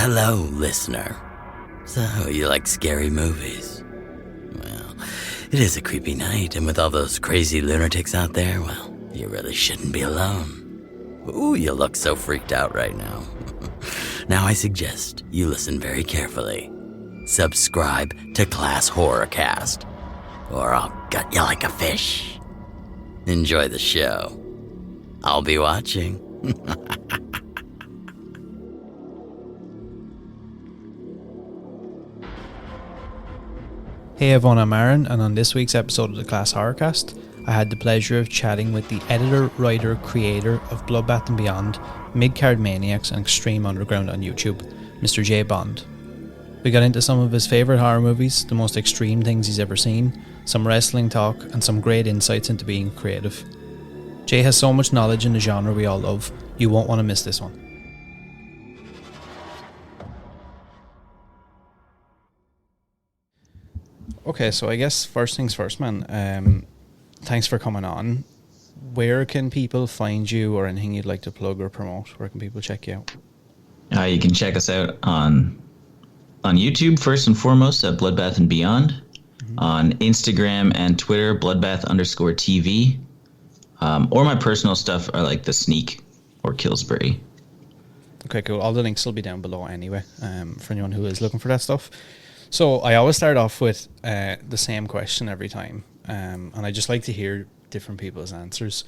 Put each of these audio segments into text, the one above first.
Hello, listener. So, you like scary movies? Well, it is a creepy night, and with all those crazy lunatics out there, well, you really shouldn't be alone. Ooh, you look so freaked out right now. Now I suggest you listen very carefully. Subscribe to Class Horrorcast, or I'll gut you like a fish. Enjoy the show. I'll be watching. Hey everyone, I'm Aaron, and on this week's episode of the Class Horrorcast, I had the pleasure of chatting with the editor, writer, creator of BloodBath Beyond, Midcard Maniacs, and Extreme Underground on YouTube, Mr. J. Bond. We got into some of his favourite horror movies, the most extreme things he's ever seen, some wrestling talk, and some great insights into being creative. Jay has so much knowledge in the genre we all love, you won't want to miss this one. Okay, so I guess first things first, man. Thanks for coming on. Where can people find you, or anything you'd like to plug or promote? Where can people check you out? You can check us out on YouTube, first and foremost, at BloodBath and Beyond. Mm-hmm. On Instagram and Twitter, bloodbath_TV. Or my personal stuff are like The Sneak or Killsbury. Okay, cool. All the links will be down below anyway, for anyone who is looking for that stuff. So I always start off with the same question every time, and I just like to hear different people's answers.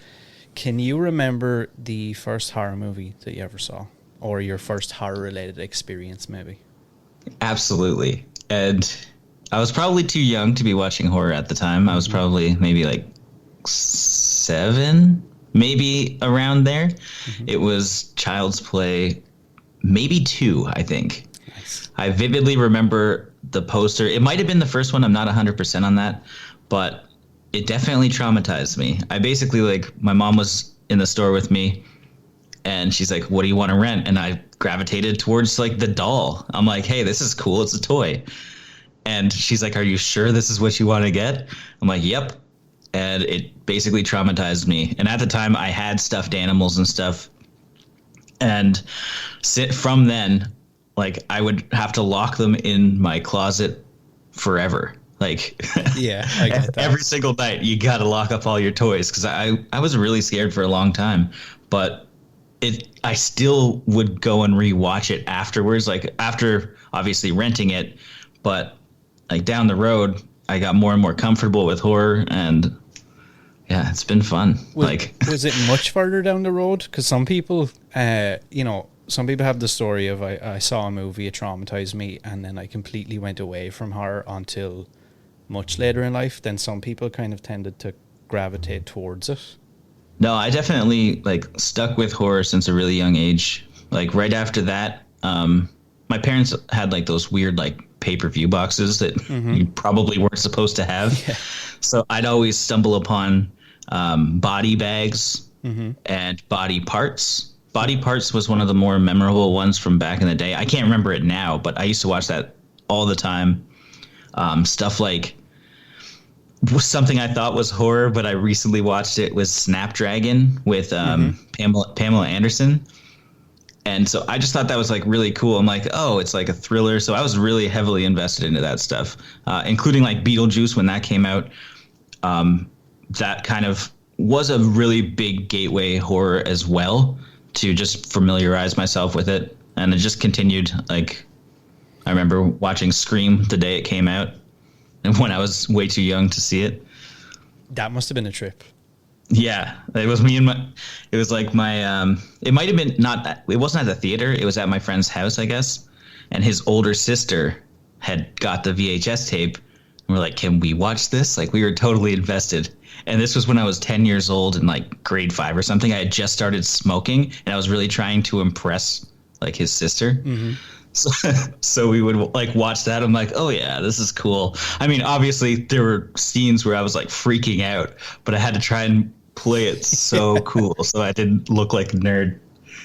Can you remember the first horror movie that you ever saw, or your first horror-related experience, maybe? Absolutely. And I was probably too young to be watching horror at the time. I was probably maybe like 7, maybe around there. Mm-hmm. It was Child's Play, maybe 2, I think. Nice. I vividly remember the poster. It might have been the first one. I'm not 100% on that, but it definitely traumatized me. I basically, like, my mom was in the store with me and she's like, what do you want to rent? And I gravitated towards like the doll. I'm like, hey, this is cool. It's a toy. And she's like, are you sure this is what you want to get? I'm like, yep. And it basically traumatized me. And at the time I had stuffed animals and stuff. And from then, like, I would have to lock them in my closet forever. Like, yeah, I get that. Every single night you got to lock up all your toys, because I was really scared for a long time. But I still would go and rewatch it afterwards, like after obviously renting it. But like down the road, I got more and more comfortable with horror, and yeah, it's been fun. Was it much further down the road? Because some people, some people have the story of I saw a movie, it traumatized me, and then I completely went away from horror until much later in life. Then some people kind of tended to gravitate towards it. No, I definitely stuck with horror since a really young age. Like right after that, my parents had like those weird pay-per-view boxes that you probably weren't supposed to have. Yeah. So I'd always stumble upon body bags and body parts. Body Parts was one of the more memorable ones from back in the day. I can't remember it now, but I used to watch that all the time. Stuff like something I thought was horror, but I recently watched it, was Snapdragon with Pamela Anderson. And so I just thought that was like really cool. I'm like, oh, it's like a thriller. So I was really heavily invested into that stuff, including like Beetlejuice when that came out. That kind of was a really big gateway horror as well, to just familiarize myself with it. And it just continued. Like, I remember watching Scream the day it came out, and when I was way too young to see it. That must have been a trip. Yeah, it was me and it was like my, it might have been it wasn't at the theater. It was at my friend's house, I guess. And his older sister had got the VHS tape. And we're like, can we watch this? Like, we were totally invested. And this was when I was 10 years old in like grade 5 or something. I had just started smoking, and I was really trying to impress like his sister. Mm-hmm. So we would like watch that. I'm like, oh yeah, this is cool. I mean, obviously there were scenes where I was like freaking out, but I had to try and play it so cool so I didn't look like a nerd.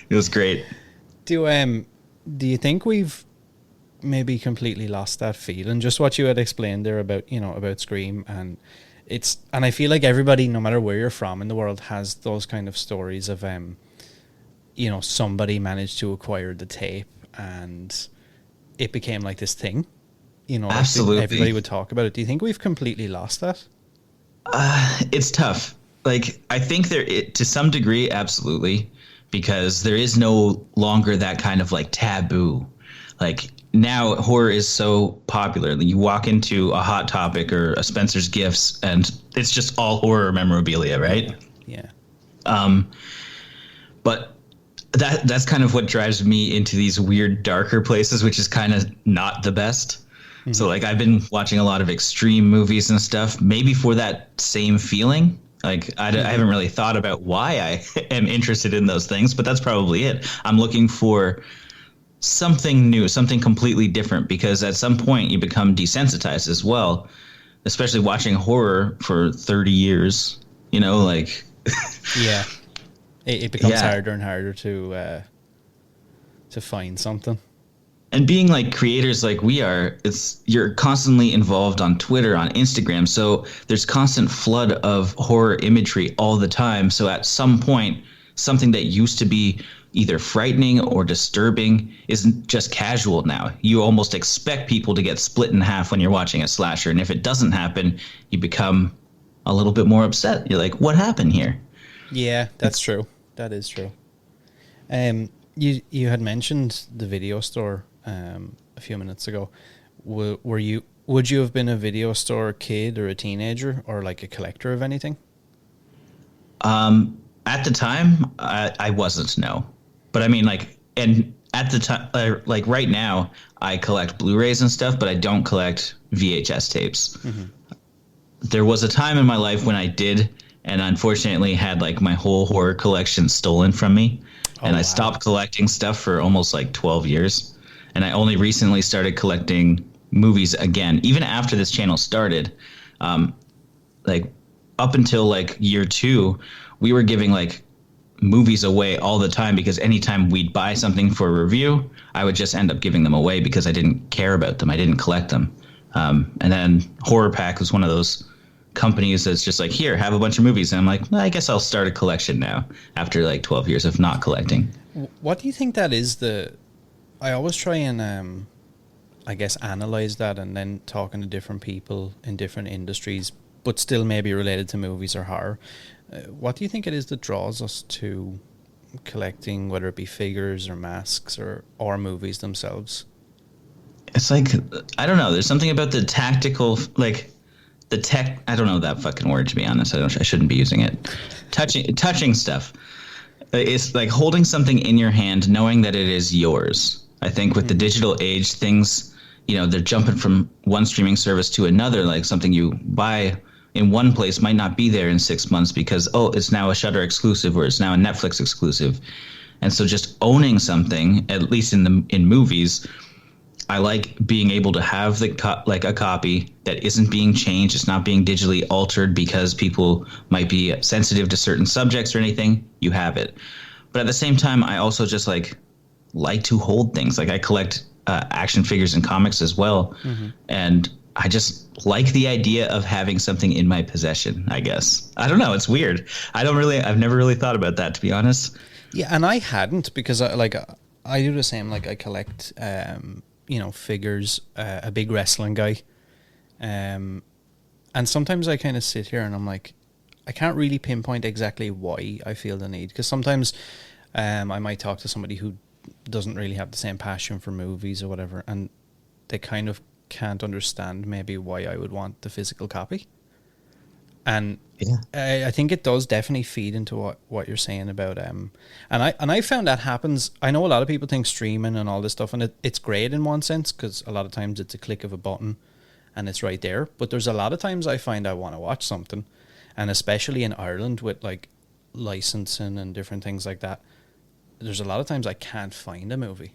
It was great. Do you think we've maybe completely lost that feeling? Just what you had explained there about Scream, and I feel like everybody, no matter where you're from in the world, has those kind of stories of somebody managed to acquire the tape and it became like this thing. You know, absolutely. Everybody would talk about it. Do you think we've completely lost that? It's tough. Like, I think to some degree, absolutely, because there is no longer that kind of like taboo. Like, now horror is so popular. You walk into a Hot Topic or a Spencer's Gifts, and it's just all horror memorabilia, right? Yeah. But that's kind of what drives me into these weird, darker places, which is kind of not the best. Mm-hmm. So, like, I've been watching a lot of extreme movies and stuff, maybe for that same feeling. Like, I haven't really thought about why I am interested in those things, but that's probably it. I'm looking for something new, something completely different, because at some point you become desensitized as well, especially watching horror for 30 years, you know, like. Yeah. It becomes harder and harder to find something. And being like creators like we are, you're constantly involved on Twitter, on Instagram. So there's constant flood of horror imagery all the time. So at some point, something that used to be either frightening or disturbing isn't just casual now. You almost expect people to get split in half when you're watching a slasher. And if it doesn't happen, you become a little bit more upset. You're like, what happened here? Yeah, that's true. That is true. You had mentioned the video store a few minutes ago. Would you have been a video store kid or a teenager or like a collector of anything? At the time, I wasn't, no. But I mean, like, and at the time, like right now, I collect Blu-rays and stuff, but I don't collect VHS tapes. Mm-hmm. There was a time in my life when I did, and unfortunately had like my whole horror collection stolen from me. And I stopped collecting stuff for almost like 12 years. And I only recently started collecting movies again, even after this channel started. Like up until like year 2, we were giving like movies away all the time, because anytime we'd buy something for a review, I would just end up giving them away because I didn't care about them. I didn't collect them. And then Horror Pack was one of those companies that's just like, here, have a bunch of movies. And I'm like, well, I guess I'll start a collection now after like 12 years of not collecting. What do you think that is? I always try and I guess analyze that, and then talking to different people in different industries, but still maybe related to movies or horror. What do you think it is that draws us to collecting, whether it be figures or masks or movies themselves? It's like, I don't know. There's something about the tactical, like the tech. I don't know that fucking word, to be honest. I shouldn't be using it. Touching stuff. It's like holding something in your hand, knowing that it is yours. I think with the digital age, things, you know, they're jumping from one streaming service to another. Like something you buy in one place might not be there in 6 months because, it's now a Shudder exclusive or it's now a Netflix exclusive. And so just owning something, at least in movies, I like being able to have a copy that isn't being changed. It's not being digitally altered because people might be sensitive to certain subjects or anything. You have it. But at the same time, I also just like to hold things. Like I collect action figures and comics as well. Mm-hmm. And I just like the idea of having something in my possession, I guess. I don't know. It's weird. I've never really thought about that, to be honest. Yeah, and I hadn't, because I do the same. Like I collect, figures, a big wrestling guy. And sometimes I kind of sit here and I'm like, I can't really pinpoint exactly why I feel the need. Because sometimes I might talk to somebody who doesn't really have the same passion for movies or whatever, and they kind of can't understand maybe why I would want the physical copy. And yeah. I think it does definitely feed into what you're saying about and I found that happens. I know a lot of people think streaming and all this stuff, and it's great in one sense, because a lot of times it's a click of a button and it's right there. But there's a lot of times I find I want to watch something, and especially in Ireland with like licensing and different things like that, there's a lot of times I can't find a movie.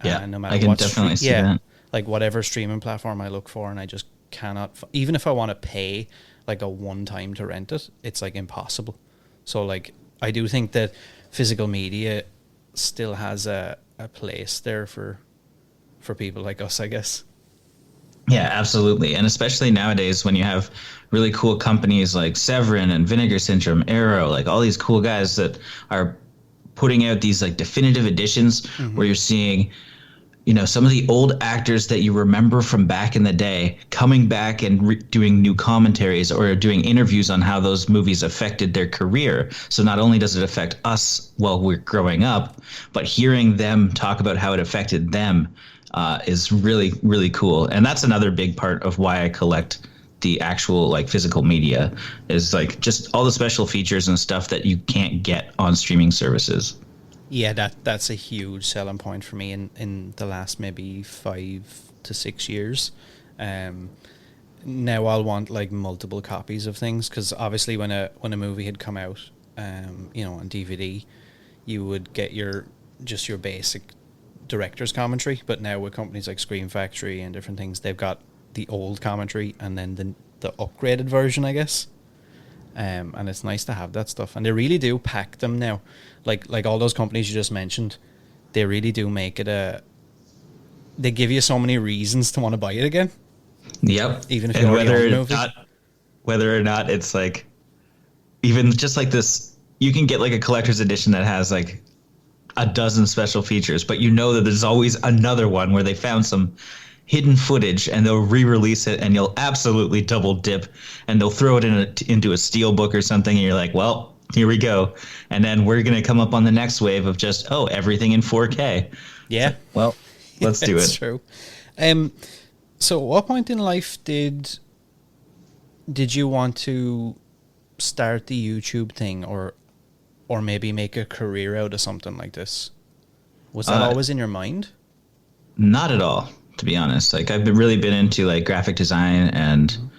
Yeah, no matter I can definitely see that. Like whatever streaming platform I look for, and I just cannot. Even if I want to pay like a one time to rent it, it's like impossible. So like I do think that physical media still has a place there for people like us, I guess. Yeah, absolutely. And especially nowadays when you have really cool companies like Severin and Vinegar Syndrome, Arrow, like all these cool guys that are putting out these like definitive editions, mm-hmm. where you're seeing, some of the old actors that you remember from back in the day coming back and doing new commentaries or doing interviews on how those movies affected their career. So not only does it affect us while we're growing up, but hearing them talk about how it affected them is really, really cool. And that's another big part of why I collect the actual like physical media, is like just all the special features and stuff that you can't get on streaming services. Yeah, that's a huge selling point for me in the last maybe 5 to 6 years. Now I'll want like multiple copies of things, because obviously when a movie had come out, on DVD, you would get your basic director's commentary. But now with companies like Screen Factory and different things, they've got the old commentary and then the upgraded version, I guess. And it's nice to have that stuff, and they really do pack them now. Like all those companies you just mentioned, they really do make it they give you so many reasons to want to buy it again. Yep. Even if you already own the movie. Whether or not it's like, even just like this, you can get like a collector's edition that has like a dozen special features, but that there's always another one where they found some hidden footage and they'll re-release it, and you'll absolutely double dip, and they'll throw it into a steel book or something, and you're like, well, here we go. And then we're going to come up on the next wave of just, everything in 4K. Yeah. So, well, let's do it. That's true. So at what point in life did you want to start the YouTube thing, or maybe make a career out of something like this? Was that always in your mind? Not at all, to be honest. Like, I've really been into like graphic design and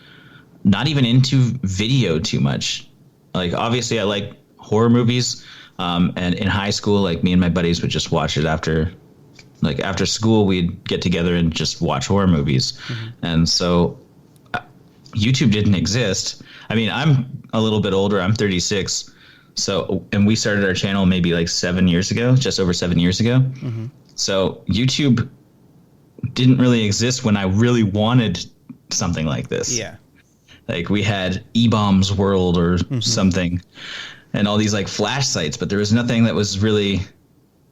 not even into video too much. Like, obviously I like horror movies. And in high school, like, me and my buddies would just watch it after school. We'd get together and just watch horror movies. Mm-hmm. And so YouTube didn't exist. I mean, I'm a little bit older. I'm 36. And we started our channel maybe like 7 years ago, just over 7 years ago. Mm-hmm. So YouTube didn't really exist when I really wanted something like this. Yeah. Like, we had E-Bombs World or something, and all these like flash sites, but there was nothing that was really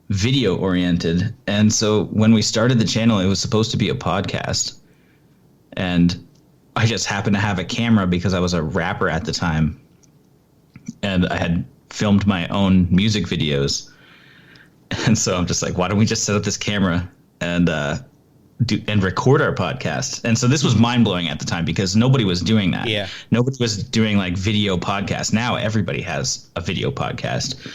video oriented. And so when we started the channel, it was supposed to be a podcast. And I just happened to have a camera because I was a rapper at the time. And I had filmed my own music videos. And so I'm just like, why don't we just set up this camera and record our podcast? And so this was mind blowing at the time because nobody was doing that. Yeah. Nobody was doing like video podcasts. Now everybody has a video podcast.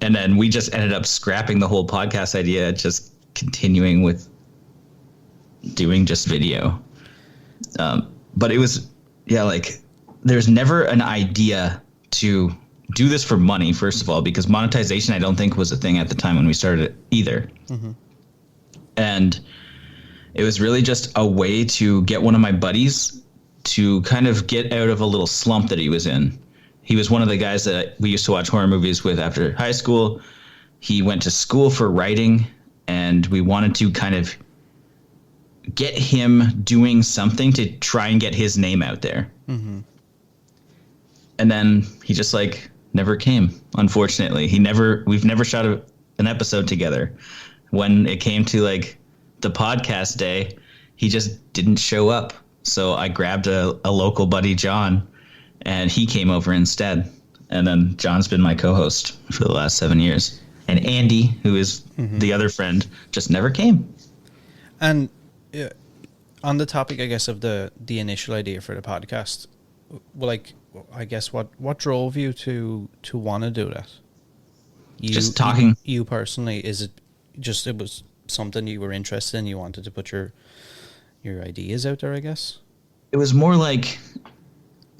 And then we just ended up scrapping the whole podcast idea, just continuing with doing just video. But it was, like, there's never an idea to do this for money, first of all, because monetization, I don't think, was a thing at the time when we started it either. Mm-hmm. And it was really just a way to get one of my buddies to kind of get out of a little slump that he was in. He was one of the guys that we used to watch horror movies with after high school. He went to school for writing, and we wanted to kind of get him doing something to try and get his name out there. Mm-hmm. And then he just like never came, unfortunately. We've never shot an episode together. When it came to like the podcast day, he just didn't show up. So I grabbed a local buddy, John, and he came over instead. And then John's been my co-host for the last 7 years. And Andy, who is the other friend, just never came. And on the topic, I guess, of the initial idea for the podcast, well, like, I guess what drove you to want to do that? Just talking. You personally, is it just it was something you were interested in? You wanted to put your ideas out there, I guess? It was more like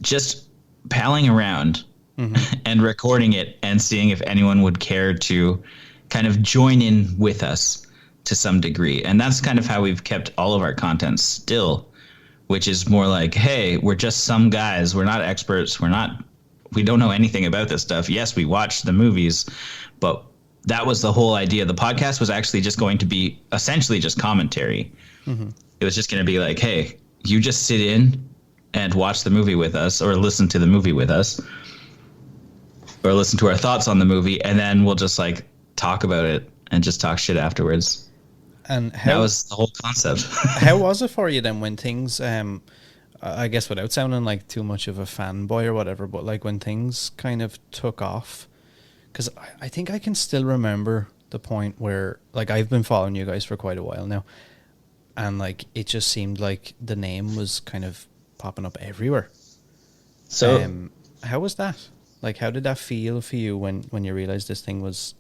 just palling around and recording it and seeing if anyone would care to kind of join in with us to some degree. And that's kind of how we've kept all of our content still, which is more like, hey, we're just some guys. We're not experts. We don't know anything about this stuff. Yes, we watched the movies, but that was the whole idea. The podcast was actually just going to be essentially just commentary. Mm-hmm. It was just going to be like, hey, you just sit in and watch the movie with us, or listen to the movie with us, or listen to our thoughts on the movie, and then we'll just like talk about it and just talk shit afterwards. And that was the whole concept. How was it for you then when things, I guess without sounding like too much of a fanboy or whatever, but like when things kind of took off? Because I think I can still remember the point where, like, I've been following you guys for quite a while now, and like it just seemed like the name was kind of popping up everywhere. So how was that? Like, how did that feel for you when you realized this thing was,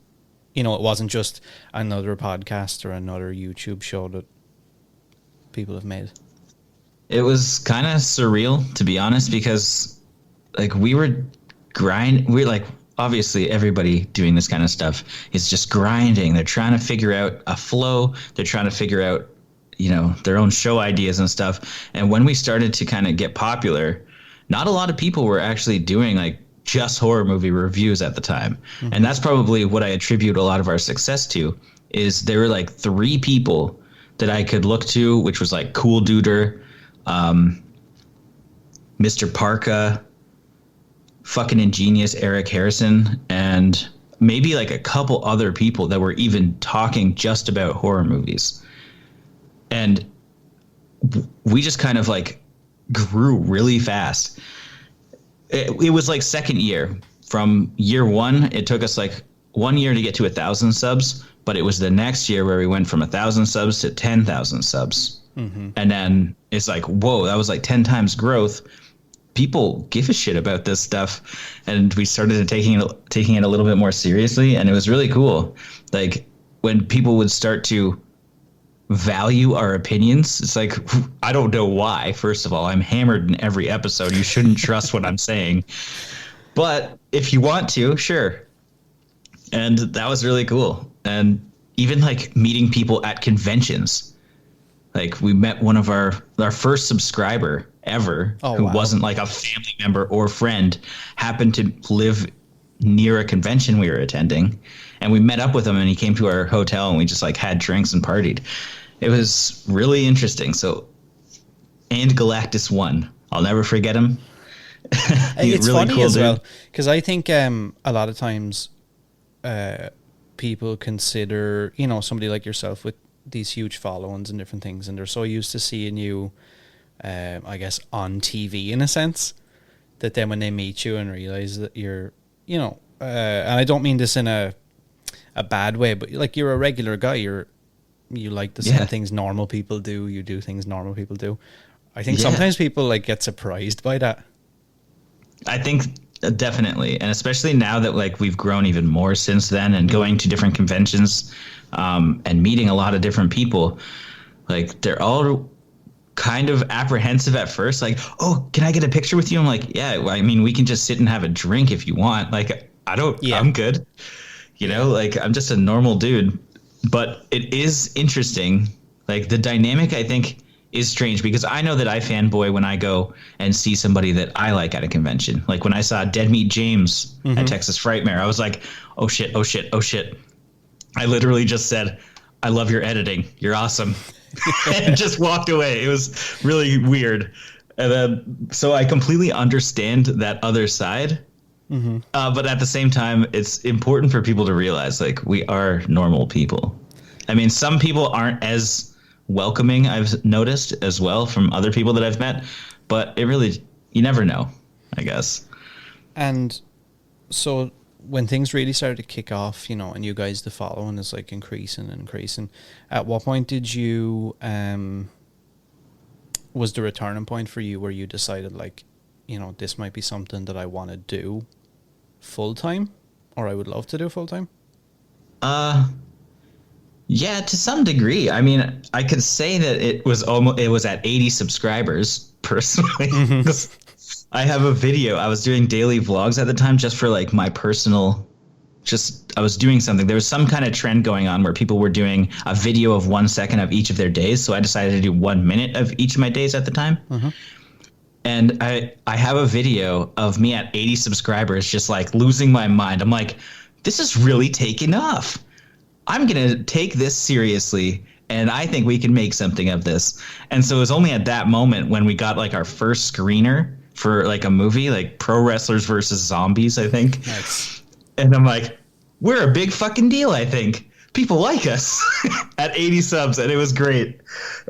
it wasn't just another podcast or another YouTube show that people have made? It was kind of surreal, to be honest, because like we're like, obviously everybody doing this kind of stuff is just grinding. They're trying to figure out a flow. They're trying to figure out, their own show ideas and stuff. And when we started to kind of get popular, not a lot of people were actually doing like just horror movie reviews at the time. Mm-hmm. And that's probably what I attribute a lot of our success to, is there were like 3 people that I could look to, which was like Cool Duder, Mr. Parka, fucking ingenious Eric Harrison, and maybe like a couple other people that were even talking just about horror movies. And we just kind of like grew really fast. It was like second year. From year 1, it took us like 1 year to get to 1,000 subs, but it was the next year where we went from 1,000 subs to 10,000 subs. Mm-hmm. And then it's like, whoa, that was like 10 times growth. People give a shit about this stuff, and we started taking it a little bit more seriously, and it was really cool. Like when people would start to value our opinions, it's like, I don't know why. First of all, I'm hammered in every episode. You shouldn't trust what I'm saying, but if you want to, sure. And that was really cool. And even like meeting people at conventions, like we met one of our first subscriber ever, who wasn't like a family member or friend, happened to live near a convention we were attending, and we met up with him, and he came to our hotel, and we just like had drinks and partied. It was really interesting. So, and Galactus won. I'll never forget him. It's really funny cool as well, because I think a lot of times people consider, somebody like yourself with these huge followings and different things, and they're so used to seeing you I guess on TV in a sense, that then when they meet you and realize that you're, and I don't mean this in a bad way, but like you're a regular guy, you like the same things normal people do, you do things normal people do. I think sometimes people like get surprised by that. I think definitely, and especially now that like we've grown even more since then, and going to different conventions and meeting a lot of different people, like they're all kind of apprehensive at first, like, oh, can I get a picture with you? I'm like, yeah, I mean, we can just sit and have a drink if you want. Like, I'm good. Like I'm just a normal dude. But it is interesting. Like the dynamic, I think, is strange, because I know that I fanboy when I go and see somebody that I like at a convention. Like when I saw Dead Meat James at Texas Frightmare, I was like, oh shit. I literally just said, I love your editing. You're awesome. And just walked away. It was really weird. And then, so I completely understand that other side. Mm-hmm. But at the same time, it's important for people to realize, like, we are normal people. I mean, some people aren't as welcoming, I've noticed as well, from other people that I've met, but it really, you never know, I guess. And so when things really started to kick off, and you guys, the following is like increasing and increasing, at what point did you, was the returning point for you where you decided, like, this might be something that I want to do full time, or I would love to do full time? Yeah, to some degree. I mean, I could say that it was at 80 subscribers personally. Mm-hmm. I have a video. I was doing daily vlogs at the time just for like my personal, I was doing something. There was some kind of trend going on where people were doing a video of 1 second of each of their days. So I decided to do 1 minute of each of my days at the time. Mm-hmm. And I have a video of me at 80 subscribers just like losing my mind. I'm like, this is really taking off. I'm going to take this seriously, and I think we can make something of this. And so it was only at that moment when we got like our first screener for like a movie, like Pro Wrestlers versus Zombies, I think. Nice. And I'm like, we're a big fucking deal, I think. people like us at 80 subs, and it was great.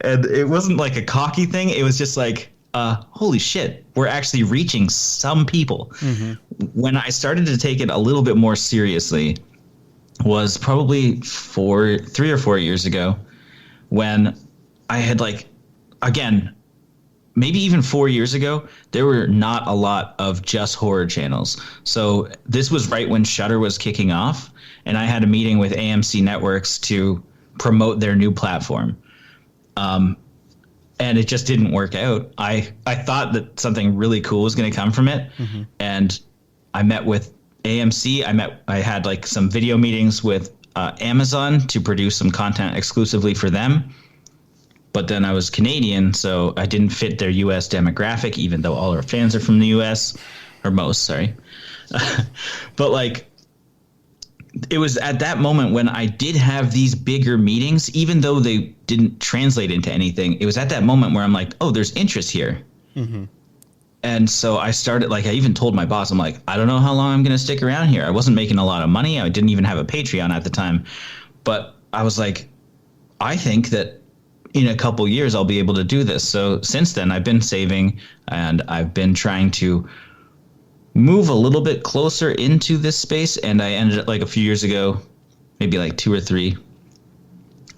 And it wasn't like a cocky thing. It was just like, holy shit, we're actually reaching some people. Mm-hmm. When I started to take it a little bit more seriously was probably 3 or 4 years ago, when I had again, maybe even 4 years ago, there were not a lot of just horror channels. So this was right when Shudder was kicking off, and I had a meeting with AMC Networks to promote their new platform. And it just didn't work out. I thought that something really cool was going to come from it. Mm-hmm. And I met with AMC. I had some video meetings with Amazon to produce some content exclusively for them. But then I was Canadian, so I didn't fit their U.S. demographic, even though all our fans are from the U.S. or most, sorry. But it was at that moment when I did have these bigger meetings, even though they didn't translate into anything. It was at that moment where I'm like, oh, there's interest here. Mm-hmm. And so I started, I even told my boss, I'm like, I don't know how long I'm going to stick around here. I wasn't making a lot of money. I didn't even have a Patreon at the time. But I was like, I think that in a couple years I'll be able to do this. So since then I've been saving, and I've been trying to move a little bit closer into this space. And I ended up a few years ago, maybe 2 or 3.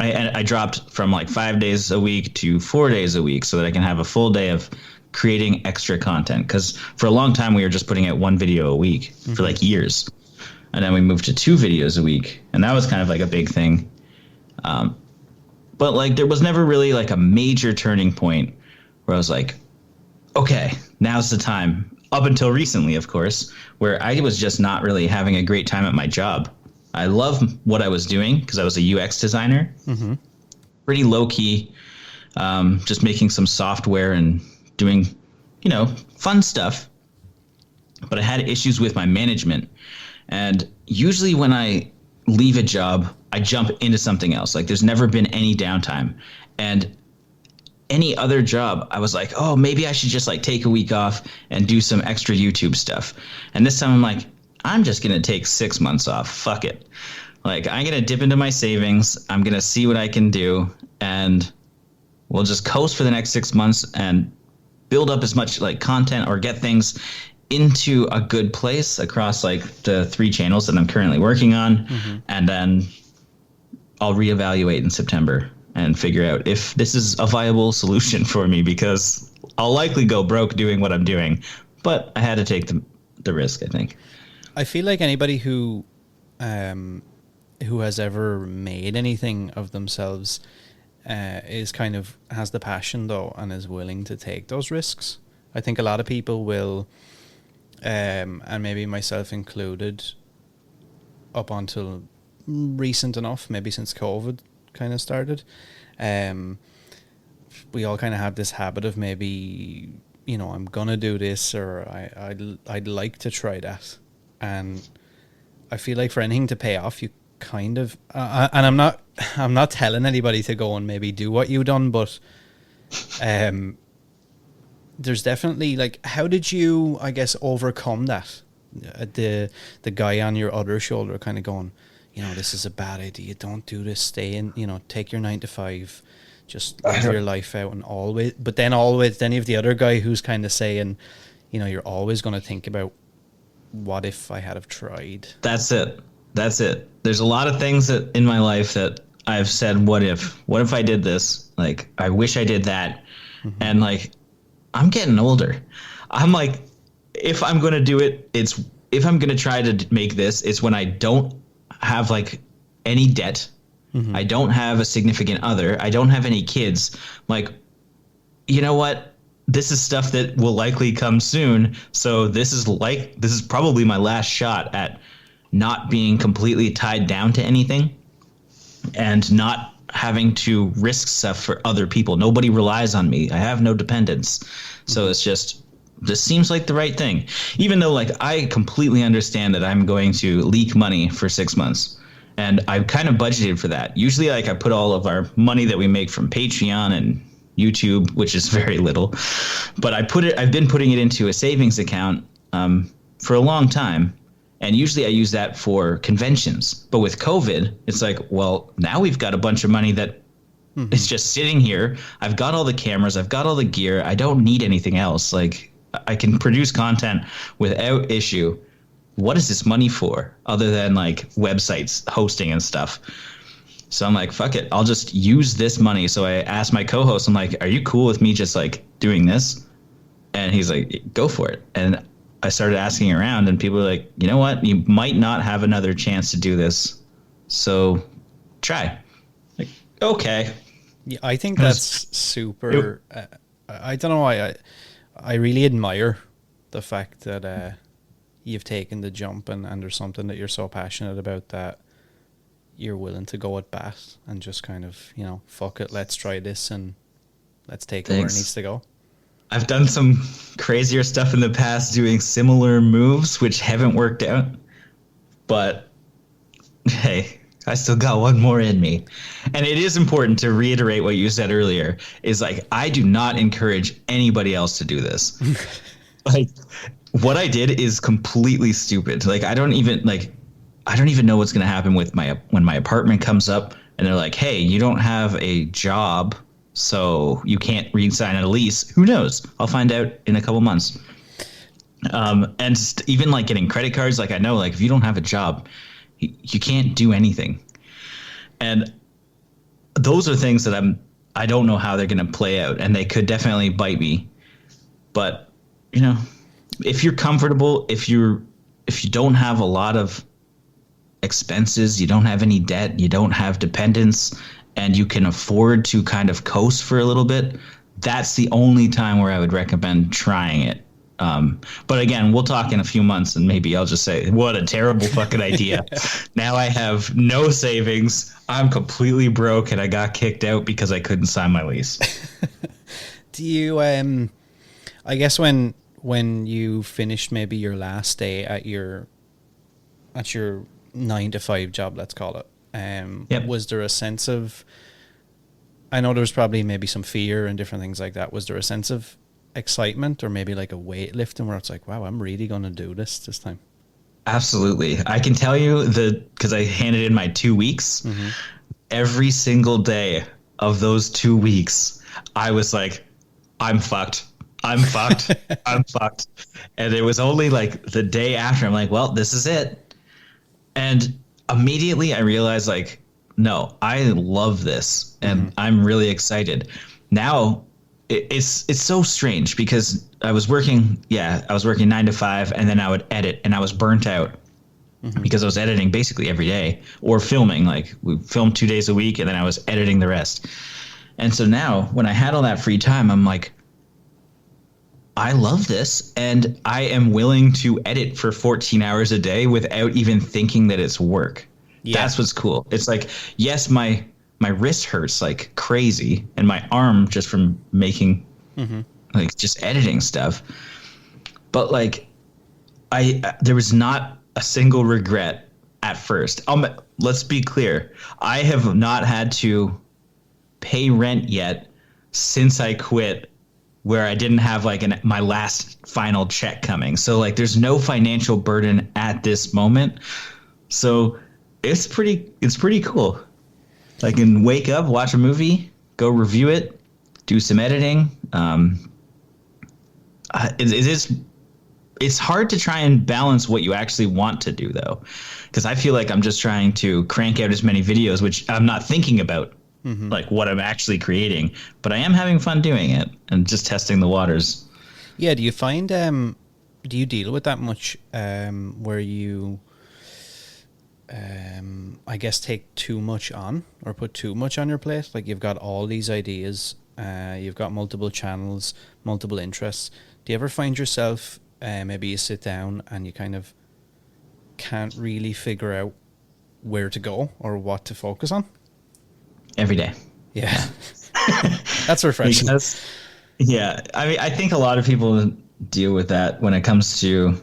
I dropped from 5 days a week to 4 days a week so that I can have a full day of creating extra content. Because for a long time we were just putting out 1 video a week for years. And then we moved to 2 videos a week. And that was kind of a big thing. But there was never really a major turning point where I was like, okay, now's the time. Up until recently, of course, where I was just not really having a great time at my job. I love what I was doing because I was a UX designer. Mm-hmm. Pretty low key, just making some software and doing, fun stuff. But I had issues with my management. And usually when I leave a job, I jump into something else. There's never been any downtime. And any other job, I was like, oh, maybe I should just take a week off and do some extra YouTube stuff. And this time I'm like, I'm just going to take 6 months off. Fuck it. I'm going to dip into my savings. I'm going to see what I can do. And we'll just coast for the next 6 months and build up as much content or get things into a good place across the 3 channels that I'm currently working on. Mm-hmm. And then I'll reevaluate in September and figure out if this is a viable solution for me, because I'll likely go broke doing what I'm doing. But I had to take the risk, I think. I feel like anybody who has ever made anything of themselves is has the passion though, and is willing to take those risks. I think a lot of people will, and maybe myself included, up until recent enough, maybe since COVID kind of started, we all kind of have this habit of maybe, I'm gonna do this, or I'd like to try that. And I feel like for anything to pay off, you kind of and I'm not telling anybody to go and maybe do what you've done, but there's definitely how did you, I guess, overcome that? The guy on your other shoulder kind of going, this is a bad idea, don't do this, stay in, take your 9 to 5, just live your life out, and then you have the other guy who's kind of saying, you're always going to think about, what if I had have tried? That's it. There's a lot of things that in my life that I've said, what if I did this? I wish I did that. Mm-hmm. And I'm getting older. I'm if I'm going to do it, if I'm going to try to make this, it's when I don't have any debt. Mm-hmm. I don't have a significant other. I don't have any kids. You know what? This is stuff that will likely come soon. So this is probably my last shot at not being completely tied down to anything and not having to risk stuff for other people. Nobody relies on me. I have no dependents. So it's just, this seems like the right thing. Even though I completely understand that I'm going to leak money for 6 months. And I've kind of budgeted for that. Usually I put all of our money that we make from Patreon and YouTube, which is very little, but I've been putting it into a savings account for a long time, And usually I use that for conventions. But with COVID, it's like, well, now we've got a bunch of money that is just sitting here. I've got all the cameras. I've got all the gear. I don't need anything else. Like, I can produce content without issue. What is this money for other than like websites, hosting and stuff? So I'm like, fuck it. I'll just use this money. So I asked my co-host, I'm like, are you cool with me just like doing this? And he's like, go for it. And I started asking around, and people were like, you know what? You might not have another chance to do this. So try. Like, okay. Yeah, I think that's super. I don't know why. I really admire the fact that you've taken the jump and there's something that you're so passionate about that you're willing to go at bat and just kind of, you know, fuck it, let's try this and let's take it where it needs to go. I've done some crazier stuff in the past doing similar moves, which haven't worked out. But hey, I still got one more in me. And it is important to reiterate what you said earlier, is like, I do not encourage anybody else to do this. Like, what I did is completely stupid. Like, I don't even know what's going to happen with when my apartment comes up and they're like, hey, you don't have a job, so you can't re-sign a lease. Who knows? I'll find out in a couple months. And even like getting credit cards, like I know, like if you don't have a job, you can't do anything. And those are things that I don't know how they're going to play out, and they could definitely bite me. But, you know, if you're comfortable, if you don't have a lot of expenses, you don't have any debt, you don't have dependents, and you can afford to kind of coast for a little bit, that's the only time where I would recommend trying it. But again, we'll talk in a few months and maybe I'll just say, what a terrible fucking idea. Now I have no savings. I'm completely broke and I got kicked out because I couldn't sign my lease. Do you, I guess when you finished maybe your last day at your 9-to-5 job, let's call it, yep. Was there a sense of, I know there was probably maybe some fear and different things like that. Was there a sense of excitement or maybe like a weightlifting where it's like, wow, I'm really going to do this time? Absolutely. I can tell you because I handed in my 2 weeks, every single day of those 2 weeks, I was like, I'm fucked. I'm fucked. I'm fucked. And it was only like the day after, I'm like, well, this is it. And immediately I realized, like, no, I love this and I'm really excited. Now it's so strange because I was working 9 to 5 and then I would edit and I was burnt out because I was editing basically every day or filming. Like, we filmed 2 days a week and then I was editing the rest. And so now when I had all that free time, I'm like, I love this and I am willing to edit for 14 hours a day without even thinking that it's work. Yeah. That's what's cool. It's like, yes, my wrist hurts like crazy and my arm just from making like just editing stuff. But like there was not a single regret at first. Let's be clear. I have not had to pay rent yet since I quit, where I didn't have like my last final check coming. So like there's no financial burden at this moment. So it's pretty cool. I can wake up, watch a movie, go review it, do some editing. It's hard to try and balance what you actually want to do though, because I feel like I'm just trying to crank out as many videos, which I'm not thinking about like what I'm actually creating, but I am having fun doing it and just testing the waters. Yeah. Do you find, do you deal with that much where you, I guess, take too much on or put too much on your plate? Like, you've got all these ideas, you've got multiple channels, multiple interests. Do you ever find yourself, maybe you sit down and you kind of can't really figure out where to go or what to focus on? Every day. Yeah. That's refreshing. Yeah. I mean, I think a lot of people deal with that when it comes to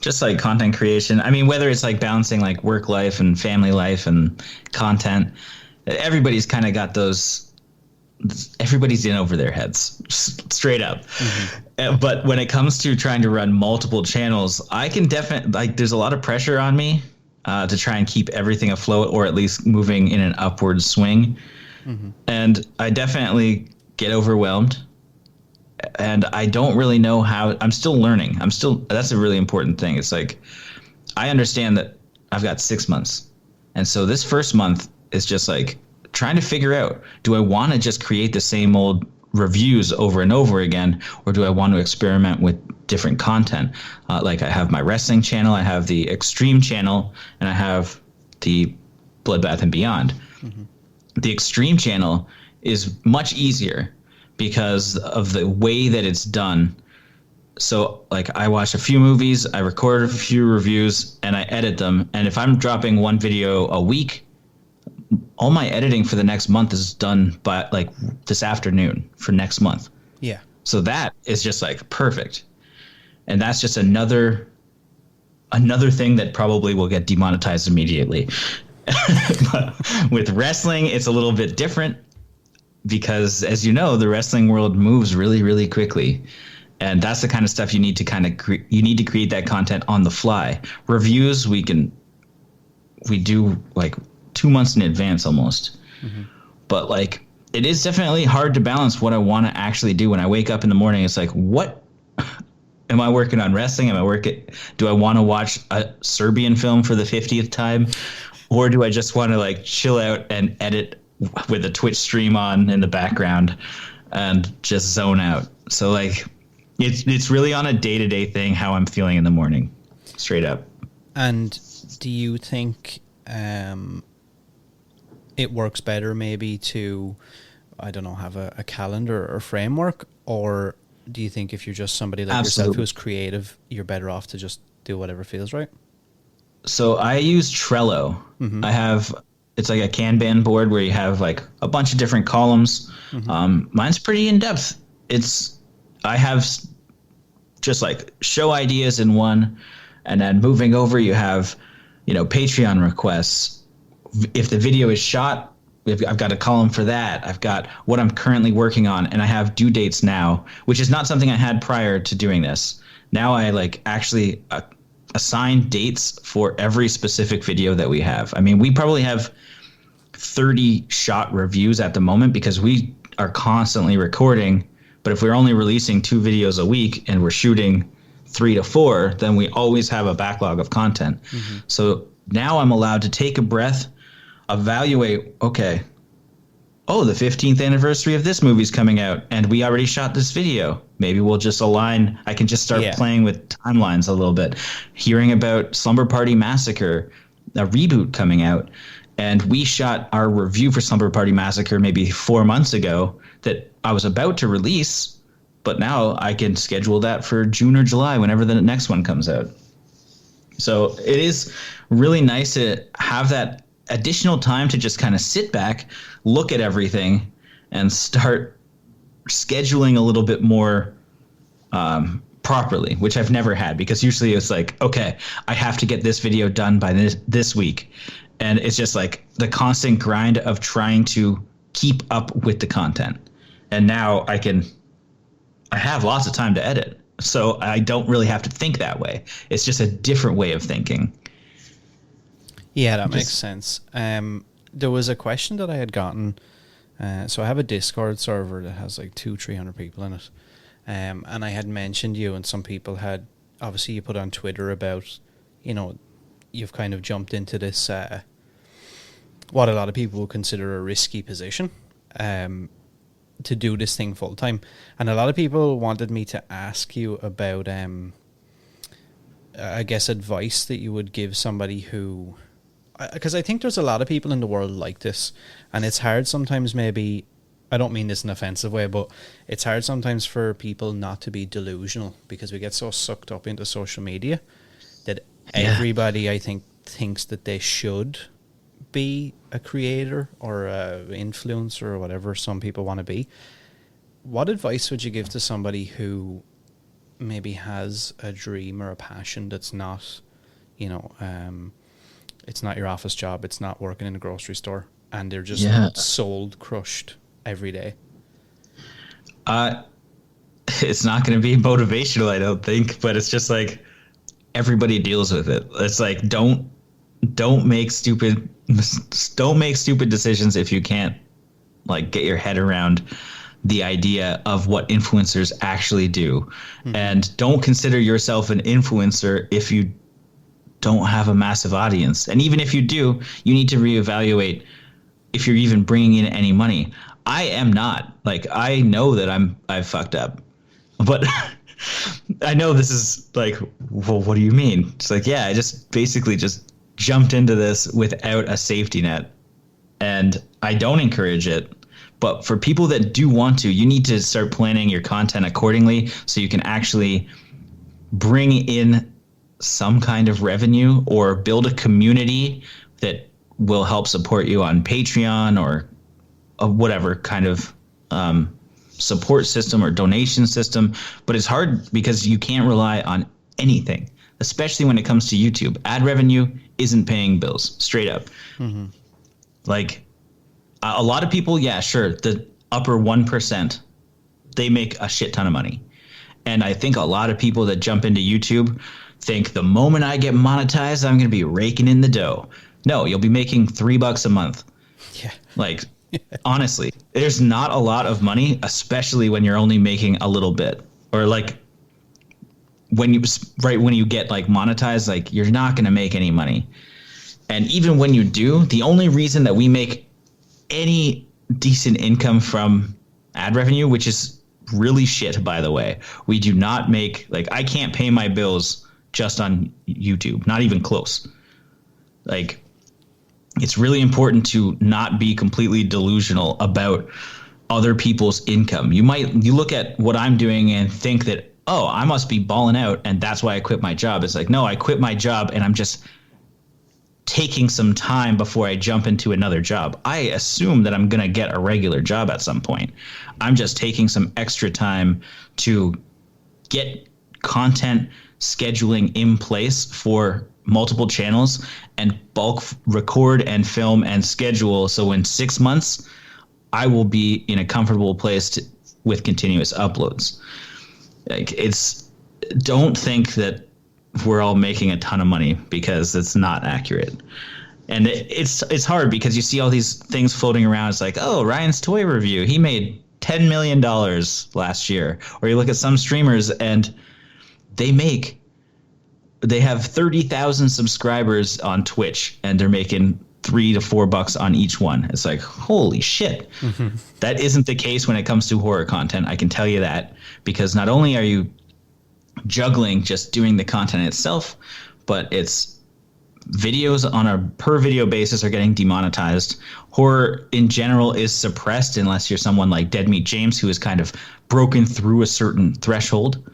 just like content creation. I mean, whether it's like balancing like work life and family life and content, everybody's kind of got those everybody's in over their heads, straight up. But when it comes to trying to run multiple channels, I can definitely, like, there's a lot of pressure on me to try and keep everything afloat, or at least moving in an upward swing. And I definitely get overwhelmed, and I don't really know how. I'm still learning. That's a really important thing. It's like, I understand that I've got 6 months. And so this first month is just like trying to figure out, do I want to just create the same old reviews over and over again, or do I want to experiment with different content? Like, I have my wrestling channel, I have the extreme channel, and I have the BloodBath Beyond. The extreme channel is much easier because of the way that it's done. So, like, I watch a few movies, I record a few reviews, and I edit them. And if I'm dropping one video a week, all my editing for the next month is done by, like, this afternoon for next month. Yeah. So that is just, like, perfect. And that's just another thing that probably will get demonetized immediately. But with wrestling, it's a little bit different because, as you know, the wrestling world moves really, really quickly. And that's the kind of stuff you need to you need to create that content on the fly. Reviews, we do like 2 months in advance almost. But, like, it is definitely hard to balance what I want to actually do. When I wake up in the morning, it's like, what am I working on? Wrestling? Do I want to watch a Serbian film for the 50th time? Or do I just want to, like, chill out and edit with a Twitch stream on in the background and just zone out? So, like, it's really on a day-to-day thing how I'm feeling in the morning, straight up. And do you think it works better maybe to, I don't know, have a calendar or framework? Or do you think if you're just somebody like yourself who's creative, you're better off to just do whatever feels right? So I use Trello. It's like a Kanban board where you have, like, a bunch of different columns. Mine's pretty in-depth. I have just, like, show ideas in one, and then moving over, you have, Patreon requests. If the video is shot, I've got a column for that. I've got what I'm currently working on, and I have due dates now, which is not something I had prior to doing this. Now I, like, actually assign dates for every specific video that we have. I mean, we probably have 30 shot reviews at the moment because we are constantly recording. But if we're only releasing 2 videos a week and we're shooting 3 to 4, then we always have a backlog of content. So now I'm allowed to take a breath, evaluate, okay, the 15th anniversary of this movie's coming out, and we already shot this video. Maybe we'll just align. I can just start playing with timelines a little bit. Hearing about Slumber Party Massacre, a reboot coming out, and we shot our review for Slumber Party Massacre maybe 4 months ago that I was about to release, but now I can schedule that for June or July, whenever the next one comes out. So it is really nice to have that additional time to just kind of sit back, look at everything, and start scheduling a little bit more properly, which I've never had, because usually it's like, okay, I have to get this video done by this week. And it's just like the constant grind of trying to keep up with the content. And now I have lots of time to edit, so I don't really have to think that way. It's just a different way of thinking. Yeah, that makes sense. There was a question that I had gotten. So I have a Discord server that has like 200-300 people in it. And I had mentioned you, and some people had, obviously you put on Twitter about, you've kind of jumped into this, what a lot of people would consider a risky position, to do this thing full time. And a lot of people wanted me to ask you about, I guess, advice that you would give somebody who, because I think there's a lot of people in the world like this, and it's hard sometimes, maybe, I don't mean this in an offensive way, but it's hard sometimes for people not to be delusional, because we get so sucked up into social media that everybody, I think, thinks that they should be a creator or a influencer or whatever some people want to be. What advice would you give to somebody who maybe has a dream or a passion that's not, it's not your office job, it's not working in a grocery store, and they're just soul crushed every day? It's not going to be motivational, I don't think, but it's just like everybody deals with it. It's like don't make stupid decisions if you can't like get your head around the idea of what influencers actually do. Mm-hmm. And don't consider yourself an influencer if you don't have a massive audience. And even if you do, you need to reevaluate if you're even bringing in any money. I am not. Like, I know that I've fucked up, but I know this is like, well, what do you mean? It's like, yeah, I just basically just jumped into this without a safety net, and I don't encourage it. But for people that do want to, you need to start planning your content accordingly so you can actually bring in some kind of revenue or build a community that will help support you on Patreon or whatever kind of support system or donation system. But it's hard because you can't rely on anything, especially when it comes to YouTube. Ad revenue isn't paying bills, straight up. Mm-hmm. Like a lot of people, yeah, sure, the upper 1%, they make a shit ton of money. And I think a lot of people that jump into YouTube think the moment I get monetized, I'm going to be raking in the dough. No, you'll be making $3 a month. Yeah. Like, honestly, there's not a lot of money, especially when you're only making a little bit. Or like when you get like monetized, like you're not going to make any money. And even when you do, the only reason that we make any decent income from ad revenue, which is really shit, by the way, we do not make, like, I can't pay my bills just on YouTube, not even close. Like, it's really important to not be completely delusional about other people's income. You look at what I'm doing and think that, oh, I must be balling out and that's why I quit my job. It's like, no, I quit my job and I'm just taking some time before I jump into another job. I assume that I'm going to get a regular job at some point. I'm just taking some extra time to get content scheduling in place for multiple channels and bulk record and film and schedule. So in 6 months, I will be in a comfortable place with continuous uploads. Like, don't think that we're all making a ton of money, because it's not accurate. And it's hard because you see all these things floating around. It's like, oh, Ryan's toy review, he made $10 million last year. Or you look at some streamers and they have 30,000 subscribers on Twitch and they're making $3 to $4 on each one. It's like, holy shit. Mm-hmm. That isn't the case when it comes to horror content. I can tell you that, because not only are you juggling just doing the content itself, but it's videos on a per video basis are getting demonetized. Horror in general is suppressed unless you're someone like Dead Meat James, who has kind of broken through a certain threshold.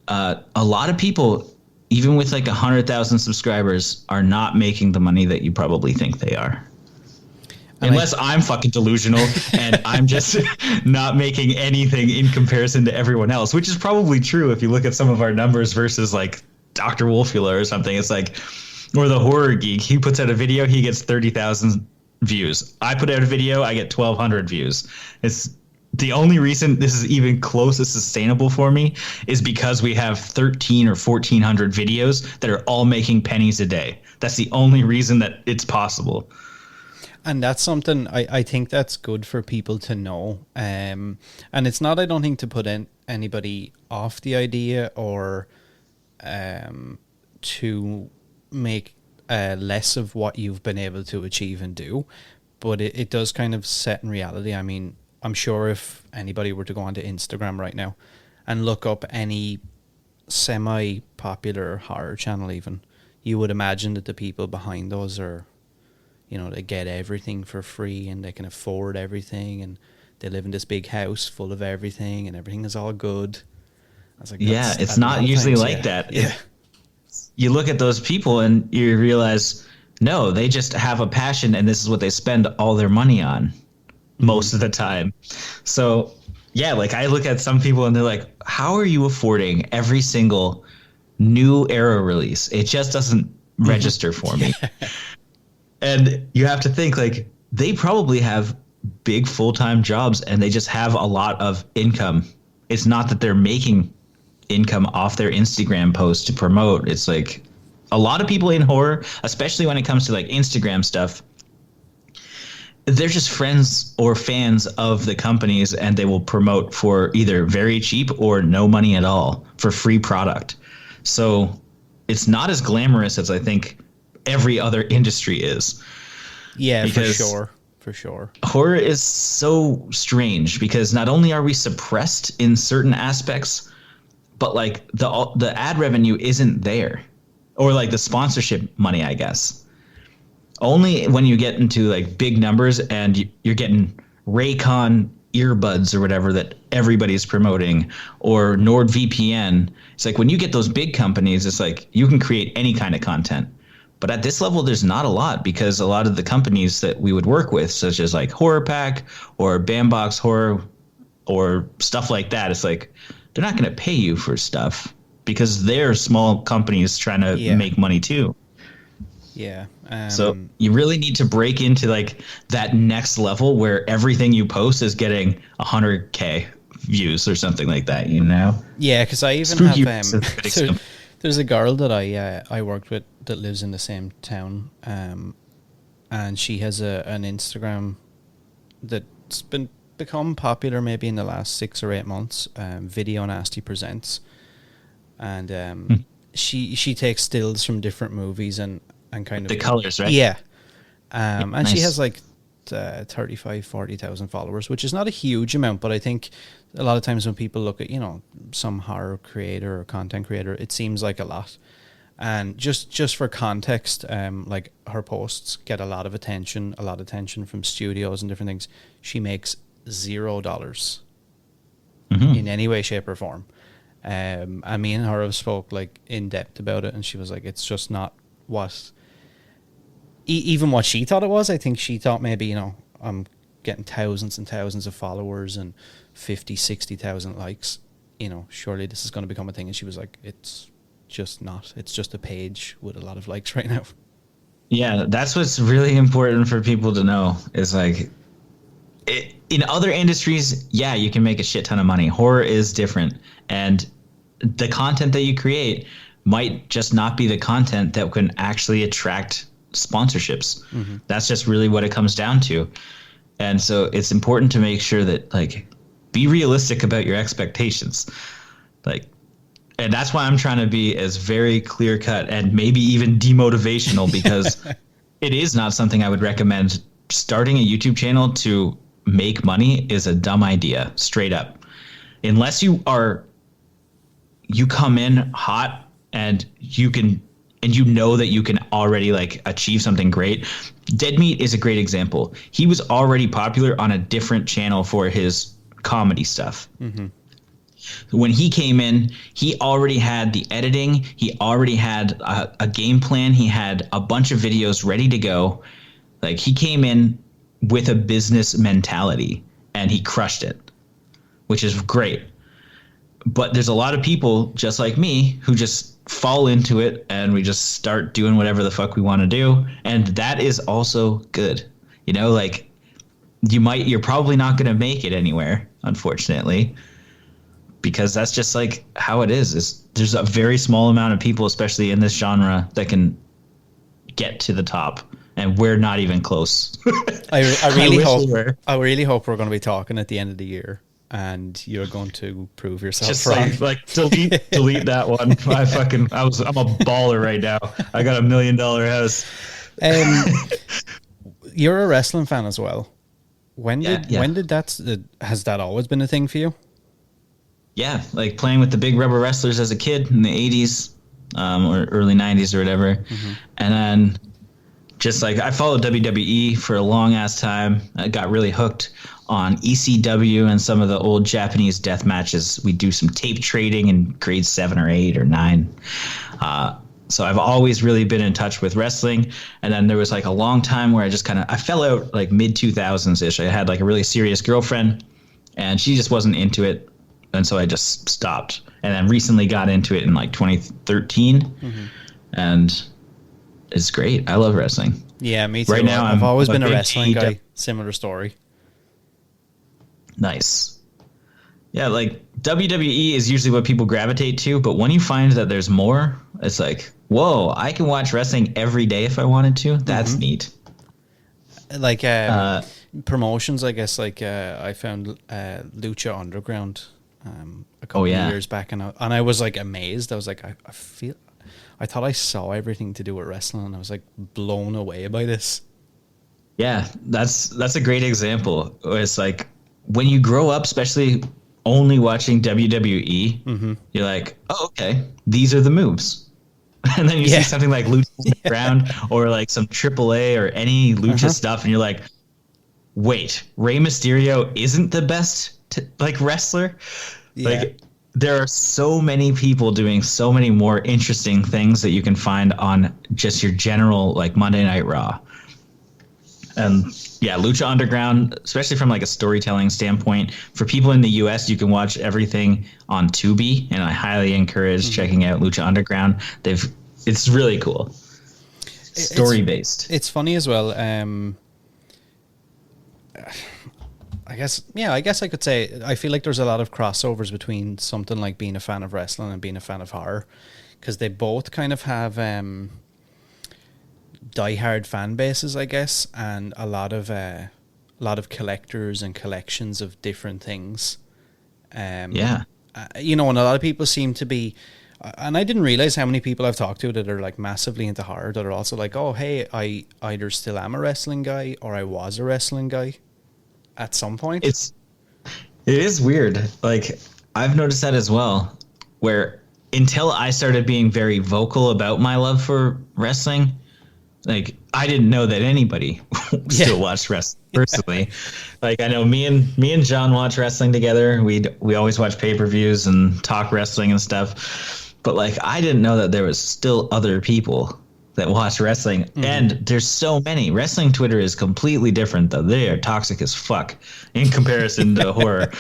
A lot of people, even with like 100,000 subscribers, are not making the money that you probably think they are. Unless I'm fucking delusional and I'm just not making anything in comparison to everyone else, which is probably true if you look at some of our numbers versus like Dr. Wolfula or something. It's like, or the Horror Geek, he puts out a video, he gets 30,000 views. I put out a video, I get 1,200 views. It's the only reason this is even close to sustainable for me is because we have 1,300 or 1,400 videos that are all making pennies a day. That's the only reason that it's possible. And that's something I think that's good for people to know. And it's not, I don't think, to put anybody off the idea or to make less of what you've been able to achieve and do. But it does kind of set in reality. I mean, I'm sure if anybody were to go onto Instagram right now and look up any semi-popular horror channel even, you would imagine that the people behind those are, you know, they get everything for free and they can afford everything and they live in this big house full of everything and everything is all good. I was like, yeah, it's not usually like that. Yeah. You look at those people and you realize, no, they just have a passion and this is what they spend all their money on most of the time. So, yeah, like I look at some people and they're like, how are you affording every single new era release? It just doesn't register for me. And you have to think, like, they probably have big full-time jobs and they just have a lot of income. It's not that they're making income off their Instagram posts to promote. It's like a lot of people in horror, especially when it comes to like Instagram stuff, they're just friends or fans of the companies, and they will promote for either very cheap or no money at all for free product. So it's not as glamorous as I think every other industry is. Yeah, for sure. Horror is so strange because not only are we suppressed in certain aspects, but like the ad revenue isn't there, or like the sponsorship money, I guess. Only when you get into like big numbers and you're getting Raycon earbuds or whatever that everybody's promoting, or NordVPN. It's like when you get those big companies, it's like you can create any kind of content. But at this level, there's not a lot, because a lot of the companies that we would work with, such as like Horror Pack or Bambox Horror or stuff like that, it's like they're not going to pay you for stuff because they're small companies trying to make money too. Yeah. So you really need to break into like that next level where everything you post is getting 100K views or something like that, you know? Yeah, because I even have there's a girl that I worked with that lives in the same town, and she has an Instagram that's become popular maybe in the last 6 or 8 months. Video Nasty Presents, and she takes stills from different movies and kind of the colors, right? Yeah. And nice. She has like 40,000 followers, which is not a huge amount, but I think a lot of times when people look at, you know, some horror creator or content creator, it seems like a lot. And just for context, like her posts get a lot of attention from studios and different things. She makes $0 in any way, shape, or form. And me and her have spoke like in depth about it, and she was like, it's just not what even what she thought it was. I think she thought maybe, you know, I'm getting thousands and thousands of followers and 50,000-60,000 likes, you know, surely this is going to become a thing. And she was like, it's just not. It's just a page with a lot of likes right now. Yeah, that's what's really important for people to know is like, in other industries, yeah, you can make a shit ton of money. Horror is different, and the content that you create might just not be the content that can actually attract sponsorships. That's just really what it comes down to. And so it's important to make sure that, like, be realistic about your expectations. Like, and that's why I'm trying to be as very clear cut and maybe even demotivational, because it is not something I would recommend. Starting a YouTube channel to make money is a dumb idea, straight up. Unless you come in hot and you know that you can already like achieve something great. Dead Meat is a great example. He was already popular on a different channel for his comedy stuff. When he came in, he already had the editing. He already had a game plan. He had a bunch of videos ready to go. Like, he came in with a business mentality and he crushed it, which is great. But there's a lot of people just like me who just fall into it and we just start doing whatever the fuck we want to do. And that is also good. You know, like, you're probably not going to make it anywhere, unfortunately, because that's just like how it is. There's a very small amount of people, especially in this genre, that can get to the top, and we're not even close. I really hope we're going to be talking at the end of the year and you're going to prove yourself just wrong. like delete that one. I'm a baller right now. I got $1 million house. You're a wrestling fan as well. When did has that always been a thing for you? Yeah, like playing with the big rubber wrestlers as a kid in the 80s or early 90s or whatever. And then just like I followed WWE for a long ass time. I got really hooked on ECW and some of the old Japanese death matches. We do some tape trading in grade 7 or 8 or 9. So I've always really been in touch with wrestling. And then there was like a long time where I fell out like mid 2000s ish. I had like a really serious girlfriend and she just wasn't into it. And so I just stopped, and then recently got into it in like 2013 and it's great. I love wrestling. Yeah, me too. Right now, I've always been a big wrestling guy. Similar story. Nice. Yeah, like WWE is usually what people gravitate to, but when you find that there's more, it's like, whoa, I can watch wrestling every day if I wanted to. That's neat. Like promotions, I guess. Like I found Lucha Underground a couple of years back, and I was like amazed. I was like, I thought I saw everything to do with wrestling, and I was like blown away by this. Yeah, that's a great example. It's like when you grow up, especially only watching WWE, you're like, oh, okay, these are the moves. And then you see something like Lucha Underground or like some AAA or any Lucha stuff, and you're like, wait, Rey Mysterio isn't the best wrestler? Yeah. Like, there are so many people doing so many more interesting things that you can find on just your general like Monday Night Raw. And yeah, Lucha Underground, especially from like a storytelling standpoint, for people in the US, you can watch everything on Tubi, and I highly encourage checking out Lucha Underground. It's really cool. Story based. It's funny as well. I guess I could say I feel like there's a lot of crossovers between something like being a fan of wrestling and being a fan of horror, because they both kind of have diehard fan bases, I guess, and a lot of collectors and collections of different things. And a lot of people seem to be, and I didn't realize how many people I've talked to that are like massively into horror that are also like, oh hey, I either still am a wrestling guy or I was a wrestling guy at some point. It is weird. Like, I've noticed that as well, where until I started being very vocal about my love for wrestling, like, I didn't know that anybody still watched wrestling personally. Like, I know me and John watch wrestling together. We always watch pay-per-views and talk wrestling and stuff. But like, I didn't know that there was still other people that watch wrestling. And there's so many. Wrestling Twitter is completely different, though. They are toxic as fuck in comparison to horror.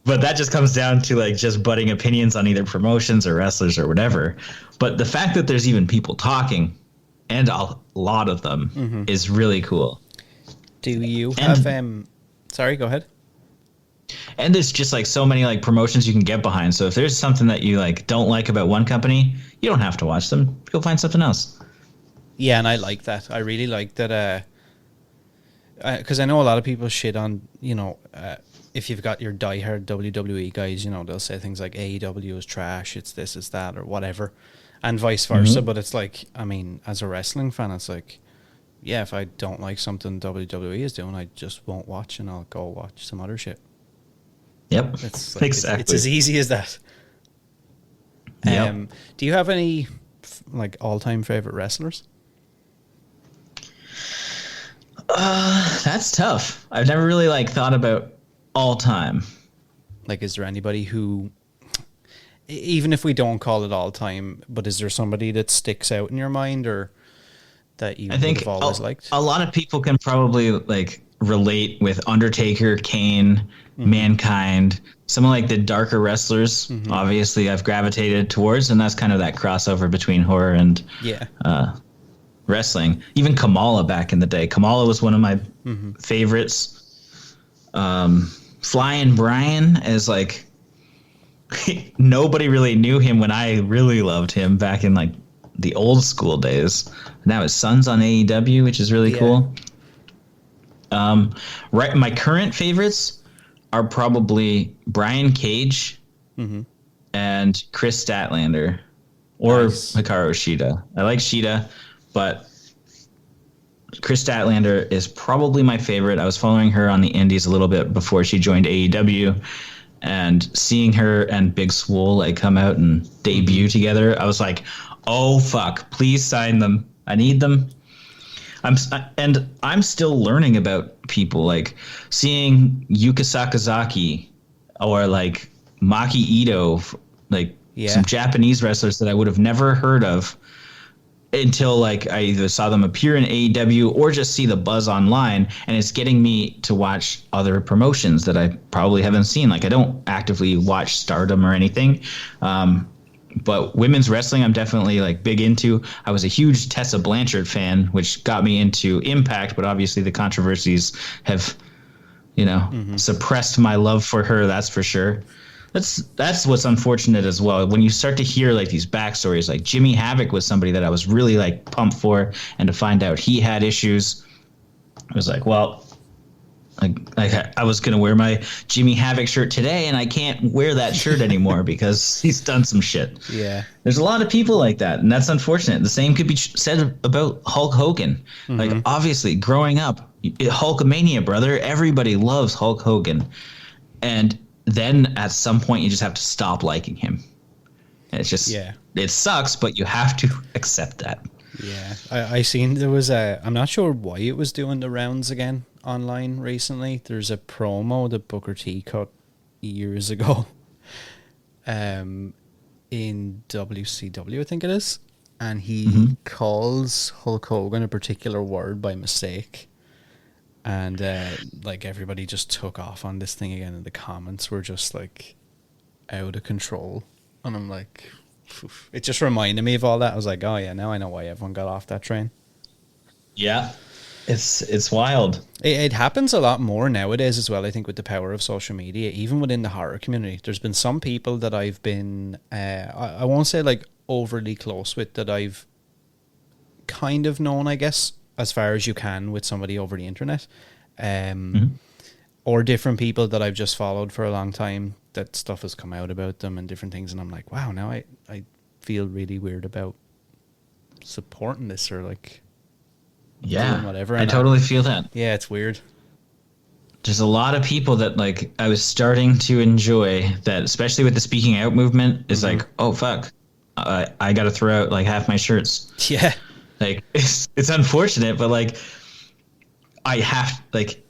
But that just comes down to like just butting opinions on either promotions or wrestlers or whatever. But the fact that there's even people talking, and a lot of them, is really cool. Do you have sorry, go ahead. And there's just like so many like promotions you can get behind. So if there's something that you like don't like about one company, you don't have to watch them. Go find something else. Yeah, and I like that. I really like that. Because I know a lot of people shit on, if you've got your diehard WWE guys, they'll say things like AEW is trash, it's this, it's that, or whatever, and vice versa. But it's like, I mean, as a wrestling fan, it's like, yeah, if I don't like something WWE is doing, I just won't watch, and I'll go watch some other shit. Yep, it's like, exactly. It's as easy as that. Yep. Do you have any like all-time favorite wrestlers? That's tough. I've never really like thought about all time. Like, is there anybody who, even if we don't call it all time, but is there somebody that sticks out in your mind or that you have always liked? A lot of people can probably like relate with Undertaker, Kane, Mankind, some of like the darker wrestlers. Obviously I've gravitated towards, and that's kind of that crossover between horror and wrestling. Even Kamala back in the day. Kamala was one of my favorites. Flying Brian is like, nobody really knew him when I really loved him back in like the old school days. Now his son's on AEW, which is really cool. My current favorites are probably Brian Cage and Chris Statlander or Hikaru Shida. I like Shida, but Chris Statlander is probably my favorite. I was following her on the indies a little bit before she joined AEW, and seeing her and Big Swole like come out and debut together, I was like, oh fuck, please sign them. I need them. I'm still learning about people, like seeing Yuka Sakazaki or like Maki Ito, like some Japanese wrestlers that I would have never heard of until like I either saw them appear in AEW or just see the buzz online, and it's getting me to watch other promotions that I probably haven't seen. Like, I don't actively watch Stardom or anything. But women's wrestling, I'm definitely like big into. I was a huge Tessa Blanchard fan, which got me into Impact, but obviously the controversies have suppressed my love for her. That's for sure. That's what's unfortunate as well. When you start to hear like these backstories, like Jimmy Havoc was somebody that I was really like pumped for, and to find out he had issues, I was like, well, I was gonna wear my Jimmy Havoc shirt today, and I can't wear that shirt anymore because he's done some shit. Yeah, there's a lot of people like that, and that's unfortunate. The same could be said about Hulk Hogan. Like obviously, growing up, Hulkamania, brother, everybody loves Hulk Hogan, and then at some point you just have to stop liking him. And it's just, it sucks, but you have to accept that. Yeah, I seen there was I'm not sure why it was doing the rounds again online recently. There's a promo that Booker T cut years ago in WCW, I think it is. And he calls Hulk Hogan a particular word by mistake. And like everybody just took off on this thing again, and the comments were just like out of control. And I'm like, oof. It just reminded me of all that. I was like, oh yeah, now I know why everyone got off that train. Yeah, it's wild. It happens a lot more nowadays as well, I think, with the power of social media, even within the horror community. There's been some people that I've been, I won't say like overly close with, that I've kind of known, I guess, as far as you can with somebody over the internet, or different people that I've just followed for a long time, that stuff has come out about them and different things, and I'm like, wow, now I feel really weird about supporting this, or like doing whatever. I totally feel that. Yeah, it's weird. There's a lot of people that like I was starting to enjoy that, especially with the speaking out movement, is like, oh fuck, I gotta throw out like half my shirts. Yeah. Like it's unfortunate, but like I have, like,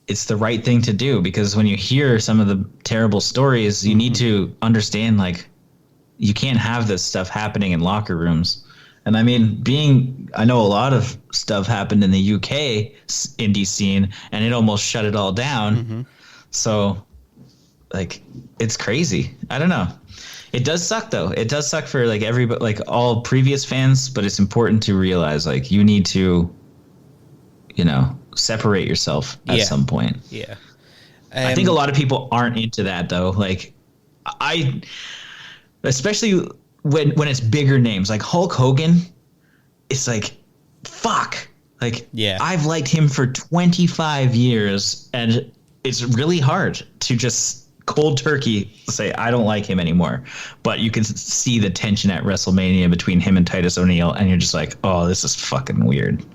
it's the right thing to do, because when you hear some of the terrible stories, you need to understand like you can't have this stuff happening in locker rooms. And I mean, I know a lot of stuff happened in the UK indie scene, and it almost shut it all down. So like it's crazy. I don't know. It does suck though. It does suck for like everybody, like all previous fans, but it's important to realize like you need to, separate yourself at some point. Yeah. I think a lot of people aren't into that though. Like especially when it's bigger names like Hulk Hogan, it's like, fuck. Like, I've liked him for 25 years, and it's really hard to just cold turkey say I don't like him anymore. But you can see the tension at WrestleMania between him and Titus O'Neil, and you're just like, oh, this is fucking weird.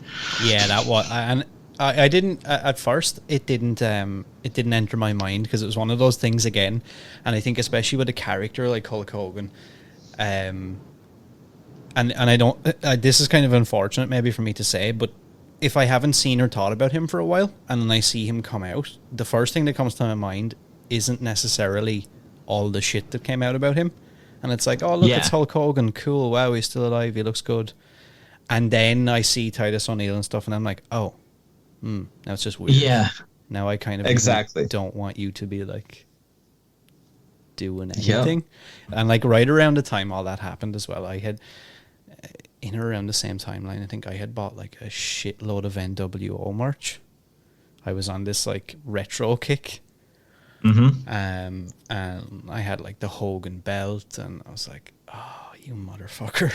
Yeah, that was, and I didn't at first. It didn't enter my mind, because it was one of those things again, and I think especially with a character like Hulk Hogan, and I don't. This is kind of unfortunate maybe for me to say, but if I haven't seen or thought about him for a while, and then I see him come out, the first thing that comes to my mind isn't necessarily all the shit that came out about him. And it's like, oh, look, it's Hulk Hogan. Cool. Wow, he's still alive. He looks good. And then I see Titus O'Neil and stuff, and I'm like, oh, now it's just weird. Yeah. Now I kind of don't want you to be like doing anything. And like right around the time all that happened as well, I had, in or around the same timeline, I think I had bought like a shitload of NWO merch. I was on this like retro kick. And I had like the Hogan belt, and I was like, oh, you motherfucker.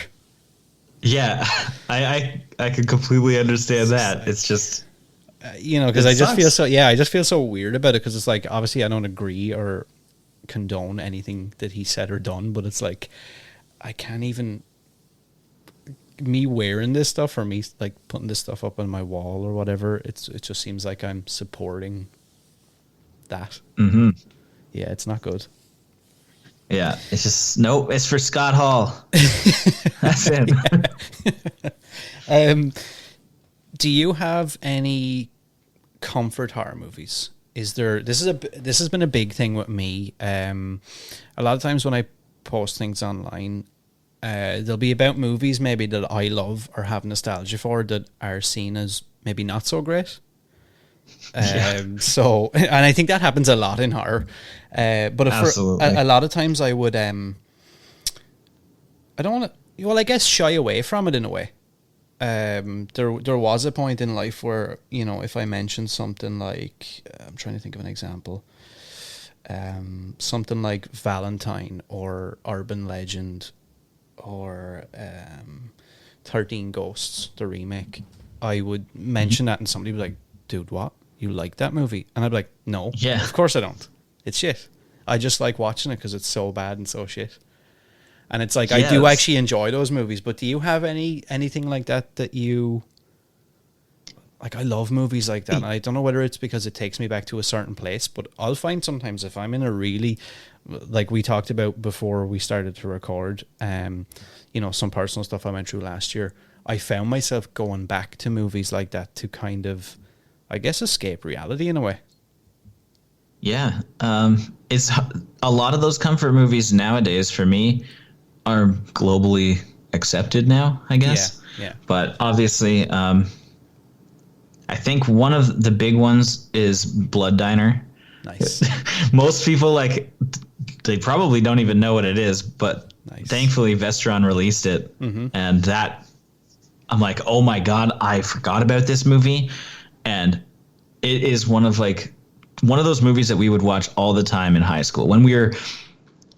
Yeah, I could completely understand that. Like, it's just, because I just feel so weird about it, because it's like, obviously I don't agree or condone anything that he said or done, but it's like, I can't even, me wearing this stuff or me like putting this stuff up on my wall or whatever, it just seems like I'm supporting that. Yeah, it's not good. Yeah, it's just, nope, it's for Scott Hall. That's it. Do you have any comfort horror movies? This has been a big thing with me. A lot of times when I post things online, they'll be about movies maybe that I love or have nostalgia for that are seen as maybe not so great. So, and I think that happens a lot in horror. But a lot of times I would, I don't want to, well, I guess shy away from it in a way. there was a point in life where, you know, if I mentioned something like, I'm trying to think of an example, something like Valentine or Urban Legend or 13 Ghosts, the remake, I would mention that and somebody would be like, dude, what? You like that movie? And I'd be like, no, Yeah. of course I don't. It's shit. I just like watching it because it's so bad and so shit. And it's like, I do actually enjoy those movies, but do you have anything like that you... Like, I love movies like that, and I don't know whether it's because it takes me back to a certain place, but I'll find sometimes if I'm in a really... Like we talked about before we started to record, you know, some personal stuff I went through last year, I found myself going back to movies like that to kind of, I guess, escape reality in a way. Yeah. It's a lot of those comfort movies nowadays for me are globally accepted now, I guess. Yeah. But obviously, I think one of the big ones is Blood Diner. Nice. Most people, like, they probably don't even know what it is, but Nice. Thankfully Vestron released it, and that, I'm like, oh my God, I forgot about this movie. And it is one of those movies that we would watch all the time in high school when we were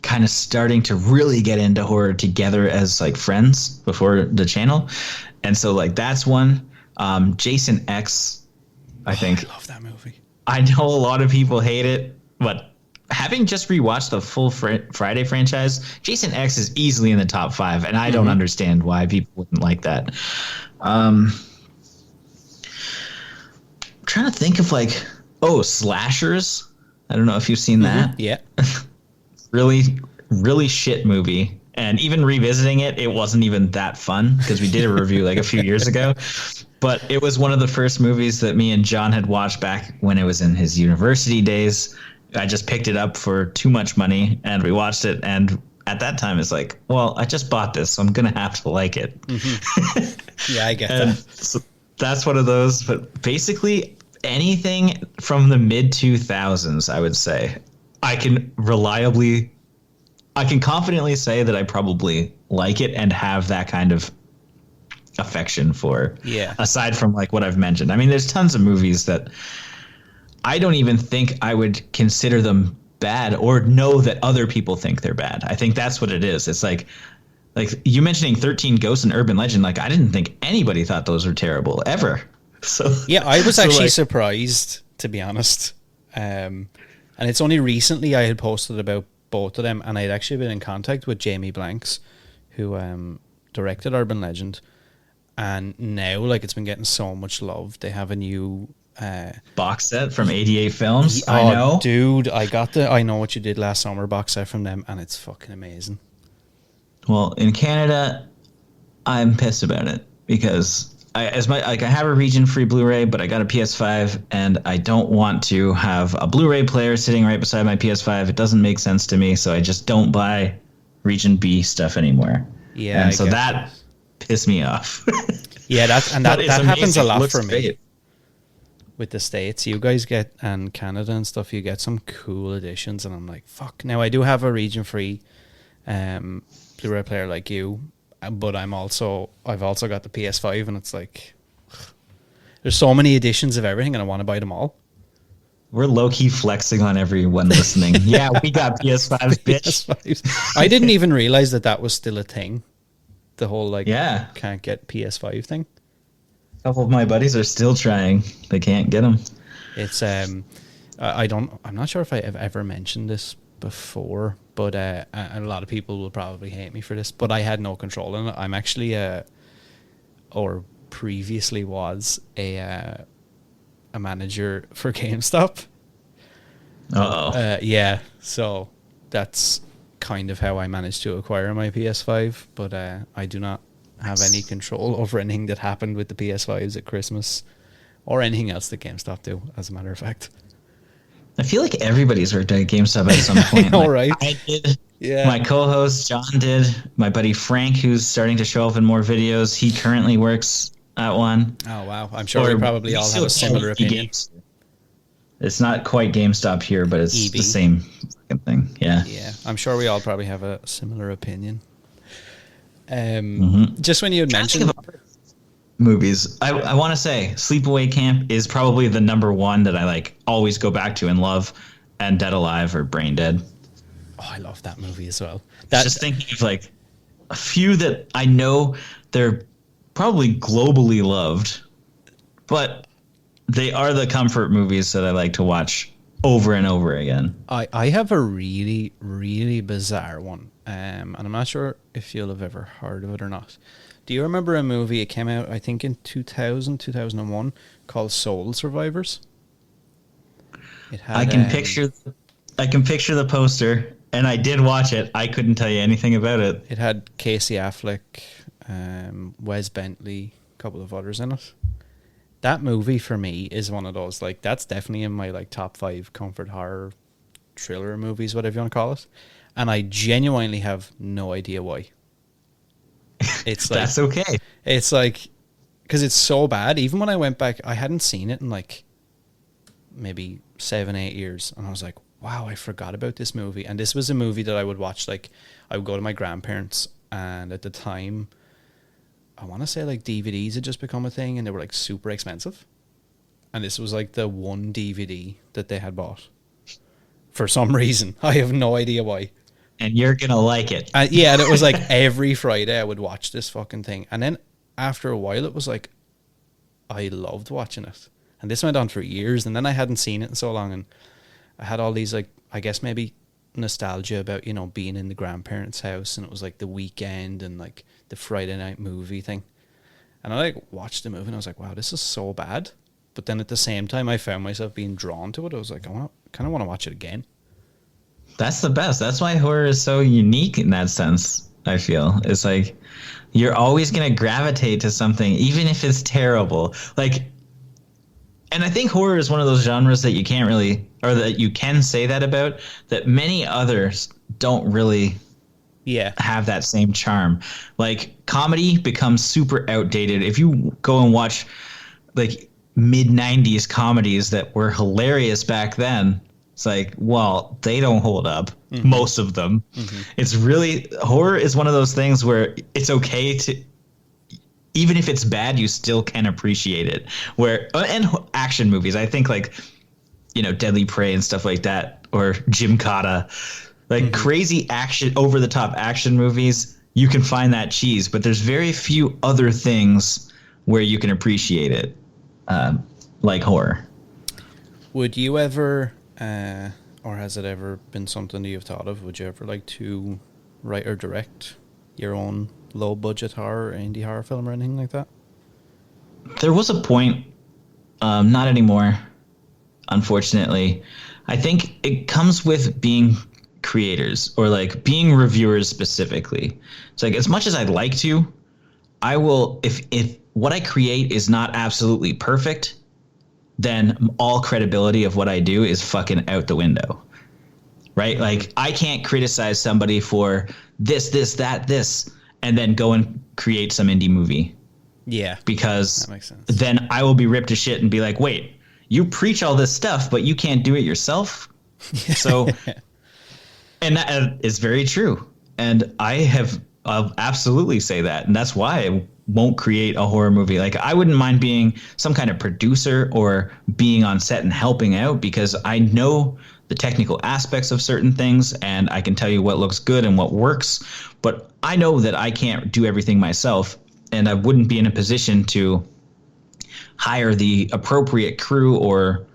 kind of starting to really get into horror together as like friends before the channel. And so like that's one. Jason X, I think. I love that movie. I know a lot of people hate it, but having just rewatched the full Friday franchise, Jason X is easily in the top 5, and I don't understand why people wouldn't like that. I'm trying to think of like, slashers. I don't know if you've seen that. Yeah. Really, really shit movie. And even revisiting it, it wasn't even that fun because we did a review like a few years ago. But it was one of the first movies that me and John had watched back when it was in his university days. I just picked it up for too much money and we watched it. And at that time, it's like, well, I just bought this, so I'm going to have to like it. Yeah, I get that. So that's one of those. But basically, anything from the mid 2000s, I would say, I can confidently say that I probably like it and have that kind of affection for. Yeah. Aside from like what I've mentioned. I mean, there's tons of movies that I don't even think I would consider them bad or know that other people think they're bad. I think that's what it is. It's like you mentioning 13 Ghosts and Urban Legend. Like, I didn't think anybody thought those were terrible ever. So yeah, I was actually surprised, to be honest. And it's only recently I had posted about both of them, and I had actually been in contact with Jamie Blanks, who directed Urban Legend, and now like it's been getting so much love. They have a new box set from 88 Films. Oh, I know, dude, I got the I Know What You Did Last Summer box set from them, and it's fucking amazing. Well, in Canada, I'm pissed about it because I have a region-free Blu-ray, but I got a PS5, and I don't want to have a Blu-ray player sitting right beside my PS5. It doesn't make sense to me, so I just don't buy region B stuff anymore. Yeah, and so that pissed me off. Yeah, that happens a lot for me. Great. With the States, you guys get, and Canada and stuff, you get some cool editions, and I'm like, fuck. Now, I do have a region-free Blu-ray player like you, but I've also got the PS5, and it's like, there's so many editions of everything, and I want to buy them all. We're low-key flexing on everyone listening. Yeah, we got PS5s, bitch. PS5s. I didn't even realize that was still a thing. The whole, like, can't get PS5 thing. A couple of my buddies are still trying. They can't get them. It's I'm not sure if I have ever mentioned this before, but a lot of people will probably hate me for this, but I had no control in it. I'm actually or previously was a manager for GameStop. Yeah, so that's kind of how I managed to acquire my PS5, but I do not have any control over anything that happened with the PS5s at Christmas or anything else that GameStop do, as a matter of fact. I feel like everybody's worked at GameStop at some point. All right. I did. Yeah. My co-host John did. My buddy Frank, who's starting to show up in more videos, he currently works at one. Oh, wow. I'm sure we probably all have a similar opinion. It's not quite GameStop here, but it's EB. The same fucking thing. Yeah. Yeah. I'm sure we all probably have a similar opinion. Just when you had mentioned... movies. I want to say Sleepaway Camp is probably the number one that I like always go back to and love, and Dead Alive or Brain Dead. Oh, I love that movie as well. Just thinking of like a few that I know they're probably globally loved, but they are the comfort movies that I like to watch over and over again. I have a really, really bizarre one, and I'm not sure if you'll have ever heard of it or not. Do you remember a movie? It came out, I think, in 2001, called Soul Survivors. It had, I can picture the poster, and I did watch it. I couldn't tell you anything about it. It had Casey Affleck, Wes Bentley, a couple of others in it. That movie for me is one of those, like, that's definitely in my like top 5 comfort horror thriller movies, whatever you want to call it. And I genuinely have no idea why. It's like, that's okay. It's like, because it's so bad. Even when I went back, I hadn't seen it in like maybe 7-8 years, and I was like, wow, I forgot about this movie. And this was a movie that I would watch, like, I would go to my grandparents, and at the time, I want to say like DVDs had just become a thing, and they were like super expensive. And this was like the one DVD that they had bought for some reason. I have no idea why. And you're going to like it. Yeah, and it was like every Friday I would watch this fucking thing. And then after a while, it was like, I loved watching it. And this went on for years, and then I hadn't seen it in so long, and I had all these, like, I guess maybe nostalgia about, you know, being in the grandparents' house, and it was like the weekend and like the Friday night movie thing. And I like watched the movie, and I was like, wow, this is so bad. But then at the same time, I found myself being drawn to it. I was like, kind of want to watch it again. That's the best. That's why horror is so unique in that sense, I feel. It's like you're always going to gravitate to something, even if it's terrible. Like, and I think horror is one of those genres that you can't really, or that you can say that about, that many others don't really have that same charm. Like, comedy becomes super outdated. If you go and watch like mid-90s comedies that were hilarious back then, it's like, well, they don't hold up. Mm-hmm. Most of them. Mm-hmm. It's really, horror is one of those things where it's okay to, even if it's bad, you still can appreciate it. And action movies, I think, like, you know, Deadly Prey and stuff like that, or Gymkata, like crazy action, over the top action movies, you can find that cheese, but there's very few other things where you can appreciate it, like horror. Would you ever, or has it ever been something that you've thought of, would you ever like to write or direct your own low budget horror or indie horror film or anything like that? There was a point, not anymore, unfortunately. I think it comes with being creators, or like being reviewers specifically. It's like, as much as I'd like to, I will, if what I create is not absolutely perfect, then all credibility of what I do is fucking out the window. Right? Like, I can't criticize somebody for this, that, and then go and create some indie movie. Yeah. Because that makes sense. Then I will be ripped to shit and be like, wait, you preach all this stuff, but you can't do it yourself? So, and that is very true. And I'll absolutely say that. And that's why I won't create a horror movie. Like, I wouldn't mind being some kind of producer or being on set and helping out, because I know the technical aspects of certain things, and I can tell you what looks good and what works. But I know that I can't do everything myself, and I wouldn't be in a position to hire the appropriate crew or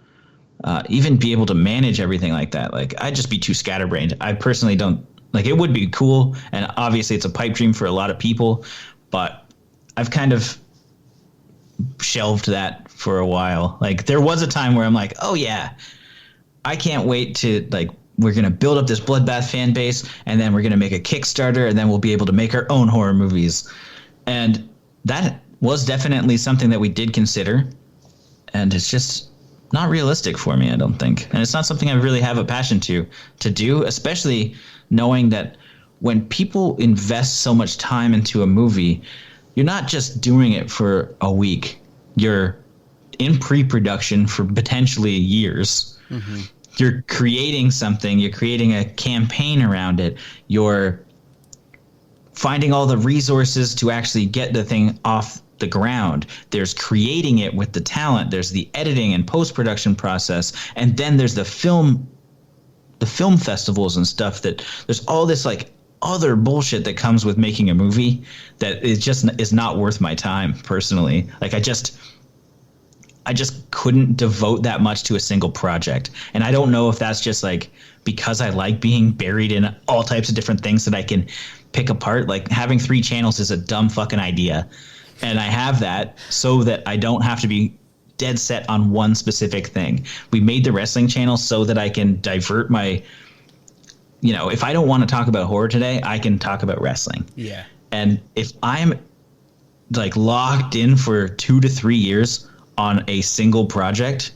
even be able to manage everything like that. Like, I'd just be too scatterbrained. I personally don't, like, it would be cool, and obviously it's a pipe dream for a lot of people, but I've kind of shelved that for a while. Like, there was a time where I'm like, oh yeah, I can't wait to, like, we're going to build up this Bloodbath fan base, and then we're going to make a Kickstarter, and then we'll be able to make our own horror movies. And that was definitely something that we did consider, and it's just not realistic for me, I don't think. And it's not something I really have a passion to do, especially knowing that when people invest so much time into a movie, you're not just doing it for a week. You're in pre-production for potentially years. Mm-hmm. You're creating something. You're creating a campaign around it. You're finding all the resources to actually get the thing off the ground. There's creating it with the talent. There's the editing and post-production process. And then there's the film festivals and stuff. That there's all this like other bullshit that comes with making a movie that is not worth my time personally. Like I just couldn't devote that much to a single project. And I don't know if that's just like because I like being buried in all types of different things that I can pick apart. Like having 3 channels is a dumb fucking idea. And I have that so that I don't have to be dead set on one specific thing. We made the wrestling channel so that I can divert my, if I don't want to talk about horror today, I can talk about wrestling. Yeah. And if I'm like locked in for 2 to 3 years on a single project,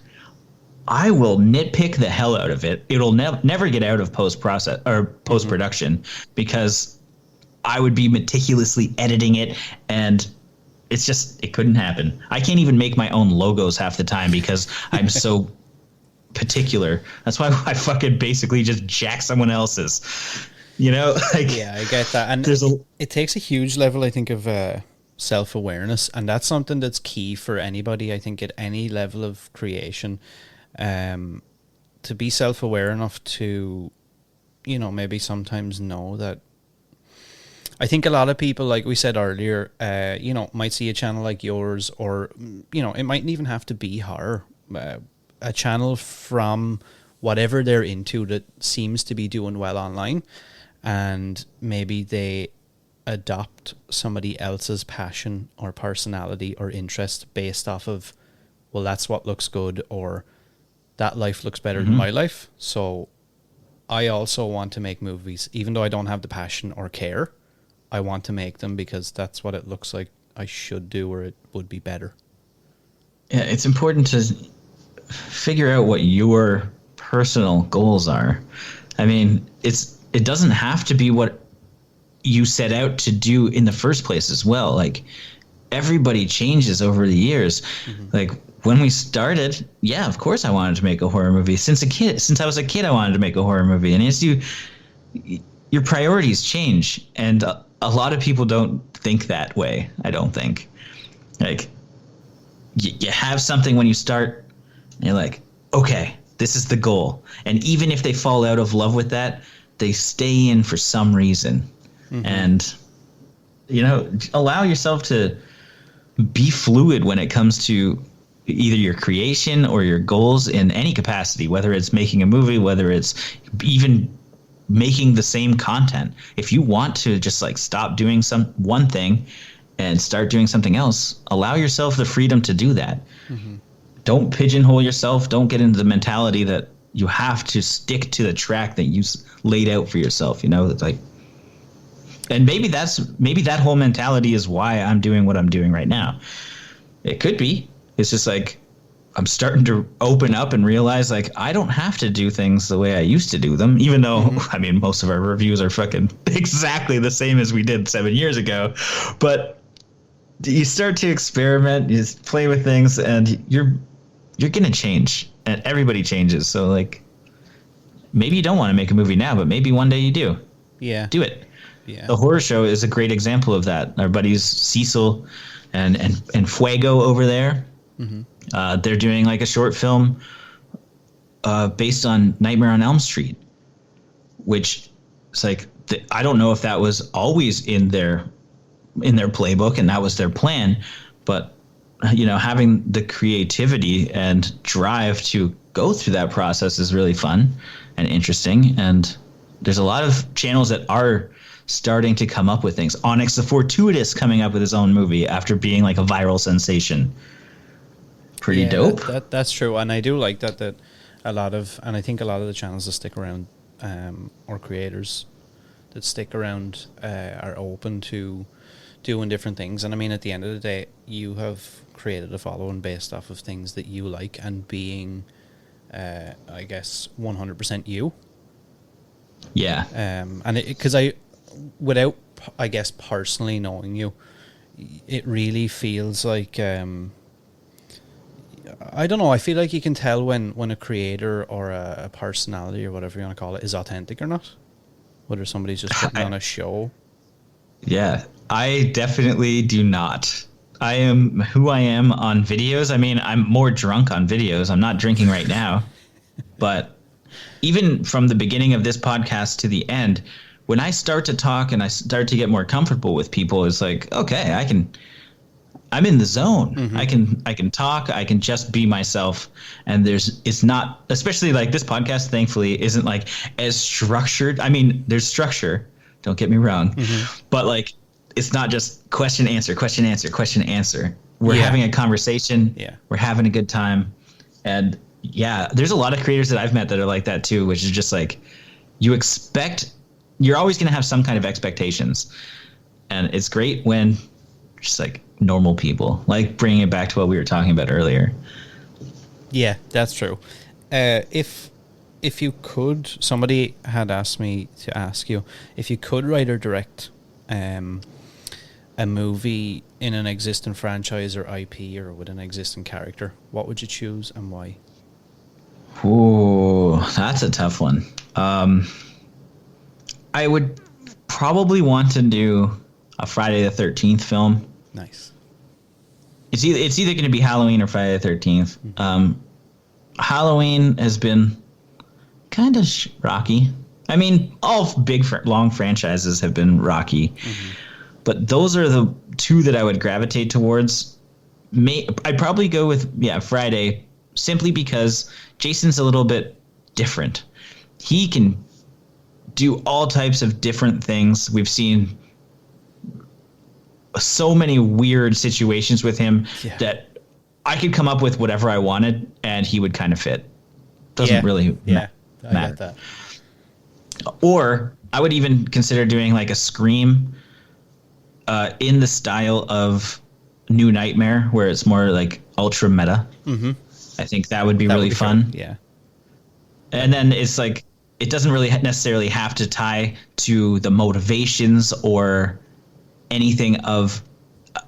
I will nitpick the hell out of it. It'll never get out of post-production because I would be meticulously editing it, and it couldn't happen. I can't even make my own logos half the time because I'm so particular. That's why I fucking basically just jack someone else's, Yeah, I get that. And it takes a huge level, I think, of self-awareness, and that's something that's key for anybody, I think, at any level of creation, to be self-aware enough to, maybe sometimes know that. I think a lot of people, like we said earlier, might see a channel like yours, or, it mightn't even have to be horror, a channel from whatever they're into that seems to be doing well online, and maybe they adopt somebody else's passion or personality or interest based off of, well, that's what looks good, or that life looks better than my life. So I also want to make movies, even though I don't have the passion or care. I want to make them because that's what it looks like I should do, or it would be better. Yeah, it's important to figure out what your personal goals are. I mean, it doesn't have to be what you set out to do in the first place as well. Like everybody changes over the years. Like when we started, yeah, of course I wanted to make a horror movie. Since I was a kid, I wanted to make a horror movie. And as your priorities change, and a lot of people don't think that way. I don't think. Like you have something when you start, and you're like, okay, this is the goal. And even if they fall out of love with that, they stay in for some reason. And, allow yourself to be fluid when it comes to either your creation or your goals in any capacity, whether it's making a movie, whether it's even making the same content. If you want to just like stop doing one thing and start doing something else, allow yourself the freedom to do that. Don't pigeonhole yourself. Don't get into the mentality that you have to stick to the track that you laid out for yourself. It's like, and maybe that whole mentality is why I'm doing what I'm doing right now. It could be. It's just like I'm starting to open up and realize like I don't have to do things the way I used to do them, even though I mean most of our reviews are fucking exactly the same as we did 7 years ago. But you start to experiment, you play with things, and you're gonna change, and everybody changes. So like maybe you don't want to make a movie now, but maybe one day you do. Yeah. Do it. Yeah. The horror show is a great example of that. Our buddies Cecil and Fuego over there, they're doing like a short film based on Nightmare on Elm Street, which it's like I don't know if that was always in their playbook and that was their plan, but having the creativity and drive to go through that process is really fun and interesting. And there's a lot of channels that are starting to come up with things. Onyx the Fortuitous coming up with his own movie after being like a viral sensation. Pretty dope. That's true, and I do like that I think a lot of the channels that stick around, or creators that stick around, are open to doing different things. And I mean, at the end of the day, you have created a following based off of things that you like, and being, I guess, 100% you. Yeah. And because without, I guess, personally knowing you, it really feels like, I don't know, I feel like you can tell when a creator or a personality or whatever you want to call it is authentic or not. Whether somebody's just putting on a show. Yeah, I definitely do not. I am who I am on videos. I mean, I'm more drunk on videos. I'm not drinking right now. But even from the beginning of this podcast to the end, when I start to talk and I start to get more comfortable with people, it's like, okay, I'm in the zone. Mm-hmm. I can talk. I can just be myself. And it's not, especially like this podcast, thankfully, isn't like as structured. I mean, there's structure. Don't get me wrong. Mm-hmm. But like, it's not just question, answer, question, answer, question, answer. We're having a conversation. Yeah. We're having a good time. And yeah, there's a lot of creators that I've met that are like that too, which is just like, you're always going to have some kind of expectations. And it's great when just like normal people, like bringing it back to what we were talking about earlier. Yeah, that's true. If you could, somebody had asked me to ask you, if you could write or direct a movie in an existing franchise or IP or with an existing character, what would you choose and why? Ooh, that's a tough one. I would probably want to do a Friday the 13th film. Nice. It's either going to be Halloween or Friday the 13th. Mm-hmm. Halloween has been kind of rocky. I mean, all big long franchises have been rocky. Mm-hmm. But those are the two that I would gravitate towards. I'd probably go with, Friday, simply because Jason's a little bit different. He can do all types of different things. We've seen so many weird situations with him that I could come up with whatever I wanted and he would kind of fit. Doesn't really matter. I get that. Or I would even consider doing like a Scream in the style of New Nightmare, where it's more like ultra meta. Mm-hmm. I think that would be really fun. Cool. Yeah. And then it's like, it doesn't really necessarily have to tie to the motivations or anything of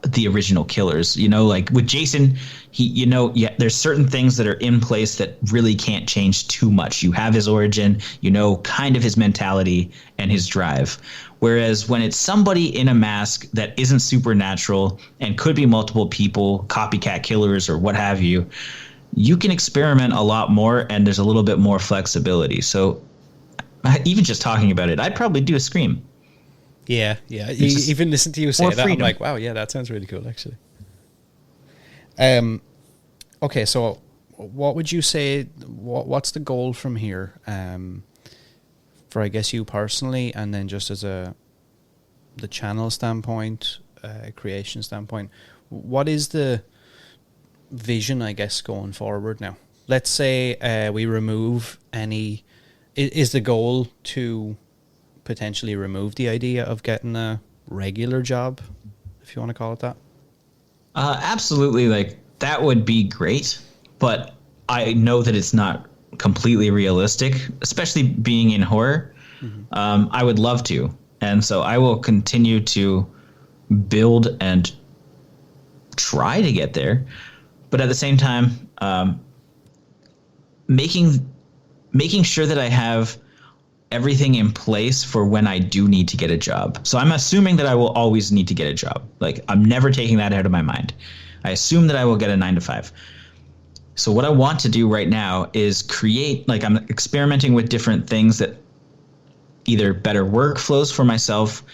the original killers. You know, like with Jason, there's certain things that are in place that really can't change too much. You have his origin, kind of his mentality and his drive. Whereas when it's somebody in a mask that isn't supernatural and could be multiple people, copycat killers or what have you, you can experiment a lot more and there's a little bit more flexibility. So even just talking about it, I'd probably do a Scream. Yeah. Even listen to you say that, freedom. I'm like, wow, yeah, that sounds really cool, actually. Okay, so what would you say, what's the goal from here for, I guess, you personally, and then just as the channel standpoint, creation standpoint, what is the vision, I guess, going forward now? Let's say we remove any... Is the goal to potentially remove the idea of getting a regular job, if you want to call it that? Absolutely. Like, that would be great, but I know that it's not completely realistic, especially being in horror. Mm-hmm. I would love to. And so I will continue to build and try to get there. But at the same time, making sure that I have everything in place for when I do need to get a job. So I'm assuming that I will always need to get a job. Like, I'm never taking that out of my mind. I assume that I will get a 9-to-5. So what I want to do right now is create, like, I'm experimenting with different things that either better workflows for myself,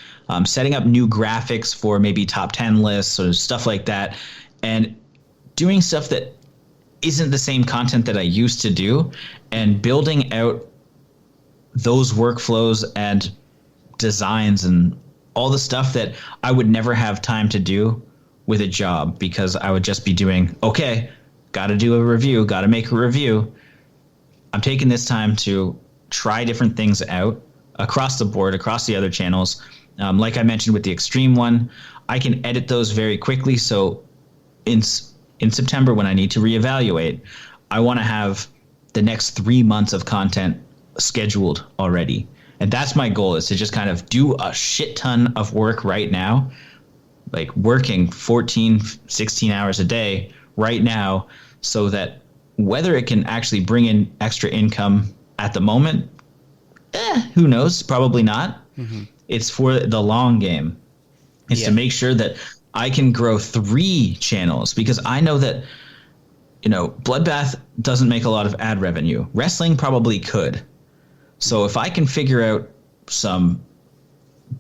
setting up new graphics for maybe top 10 lists or stuff like that, and doing stuff that isn't the same content that I used to do, and building out those workflows and designs and all the stuff that I would never have time to do with a job, because I would just be doing, okay, got to do a review, got to make a review. I'm taking this time to try different things out across the board, across the other channels. Like I mentioned with the Extreme one, I can edit those very quickly. So in September, when I need to reevaluate, I want to have the next 3 months of content scheduled already. And that's my goal, is to just kind of do a shit ton of work right now, like working 14, 16 hours a day right now, so that whether it can actually bring in extra income at the moment, who knows? Probably not. Mm-hmm. It's for the long game. It's to make sure that I can grow 3 channels because I know that, Bloodbath doesn't make a lot of ad revenue. Wrestling probably could. So if I can figure out some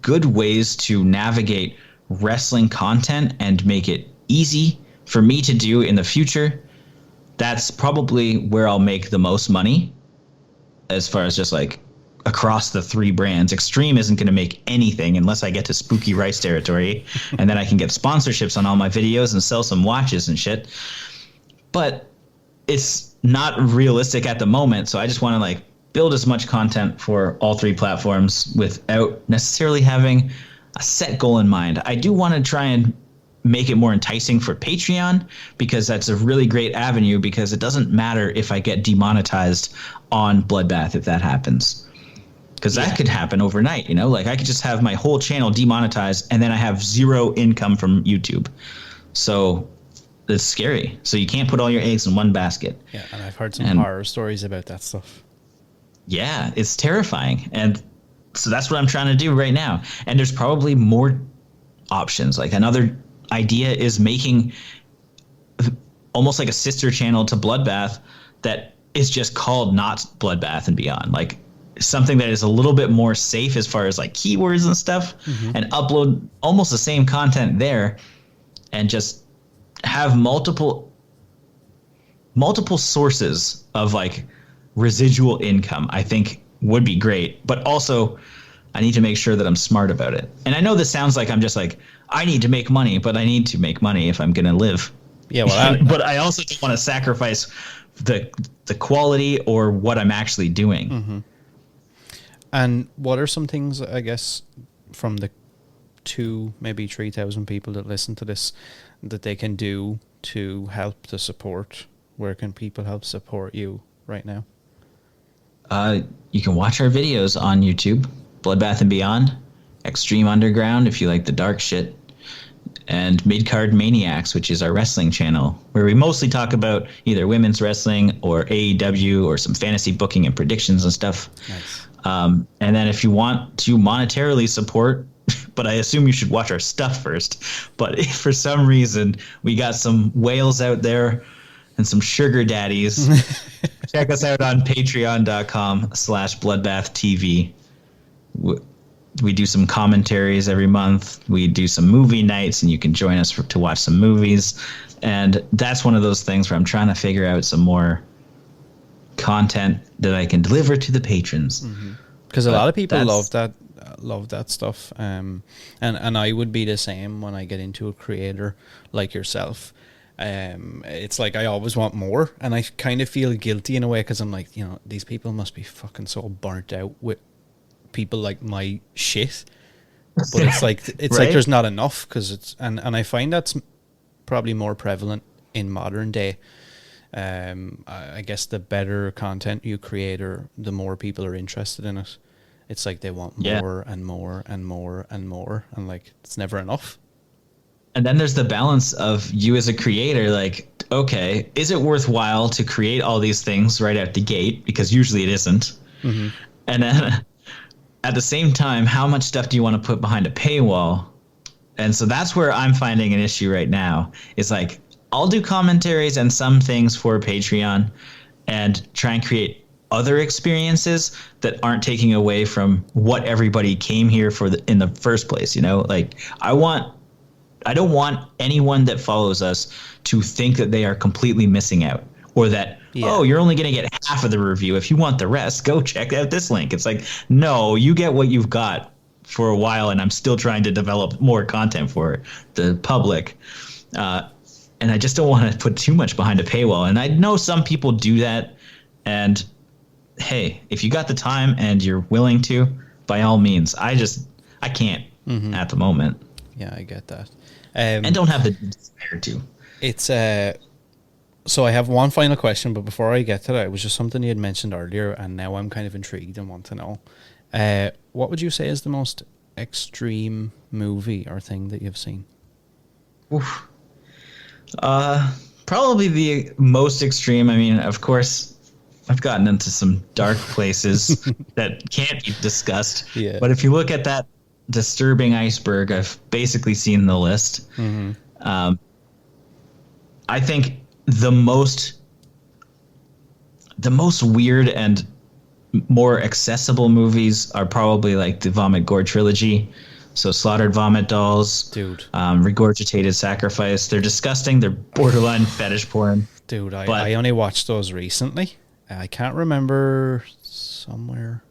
good ways to navigate wrestling content and make it easy for me to do in the future, that's probably where I'll make the most money as far as just like across the 3 brands. Extreme isn't going to make anything unless I get to Spooky Rice territory, and then I can get sponsorships on all my videos and sell some watches and shit. But it's not realistic at the moment, so I just want to like build as much content for all 3 platforms without necessarily having a set goal in mind. I do want to try and make it more enticing for Patreon, because that's a really great avenue, because it doesn't matter if I get demonetized on Bloodbath if that happens. Because that could happen overnight, like I could just have my whole channel demonetized and then I have 0 income from YouTube. So it's scary. So you can't put all your eggs in one basket. Yeah, and I've heard some horror stories about that stuff. Yeah, it's terrifying. And so that's what I'm trying to do right now. And there's probably more options. Like another idea is making almost like a sister channel to Bloodbath that is just called not Bloodbath and Beyond. Like something that is a little bit more safe as far as like keywords and stuff, and upload almost the same content there and just have multiple sources of like residual income. I think would be great, but also I need to make sure that I'm smart about it. And I know this sounds like I'm just like, I need to make money, but I need to make money if I'm going to live. Yeah, well, but I also don't want to sacrifice the quality or what I'm actually doing. Mm-hmm. And what are some things, I guess, from the 2, maybe 3,000 people that listen to this, that they can do to help to support? Where can people help support you right now? You can watch our videos on YouTube, Bloodbath and Beyond, Extreme Underground if you like the dark shit, and Midcard Maniacs, which is our wrestling channel, where we mostly talk about either women's wrestling or AEW or some fantasy booking and predictions and stuff. Nice. And then if you want to monetarily support, but I assume you should watch our stuff first. But if for some reason we got some whales out there and some sugar daddies, check us out on patreon.com/bloodbathtv. We do some commentaries every month. We do some movie nights, and you can join us to watch some movies. And that's one of those things where I'm trying to figure out some more content that I can deliver to the patrons. Because a lot of people love that stuff. And I would be the same when I get into a creator like yourself. It's like I always want more, and I kind of feel guilty in a way, because I'm like, these people must be fucking so burnt out with people like my shit. But it's like right? Like there's not enough, because it's and I find that's probably more prevalent in modern day. I guess the better content you create, or the more people are interested in it. It's like they want more and more and more and more, and like it's never enough. And then there's the balance of you as a creator, like, okay, is it worthwhile to create all these things right out the gate? Because usually it isn't. And then at the same time, how much stuff do you want to put behind a paywall? And so that's where I'm finding an issue right now. It's like, I'll do commentaries and some things for Patreon and try and create other experiences that aren't taking away from what everybody came here for in the first place. Like I don't want anyone that follows us to think that they are completely missing out, or that, you're only going to get half of the review. If you want the rest, go check out this link. It's like, no, you get what you've got for a while, and I'm still trying to develop more content for the public. And I just don't want to put too much behind a paywall. And I know some people do that. And hey, if you got the time and you're willing to, by all means. I can't at the moment. Yeah, I get that. And don't have the desire to. It's so I have one final question, but before I get to that, it was just something you had mentioned earlier, and now I'm kind of intrigued and want to know. What would you say is the most extreme movie or thing that you've seen? Oof. Probably the most extreme. I mean, of course, I've gotten into some dark places that can't be discussed. Yeah. But if you look at that disturbing iceberg. I've basically seen the list. I think the most weird and more accessible movies are probably like the Vomit Gore trilogy. So Slaughtered Vomit Dolls, Dude. Regurgitated Sacrifice. They're disgusting. They're borderline fetish porn. Dude, I only watched those recently. I can't remember somewhere.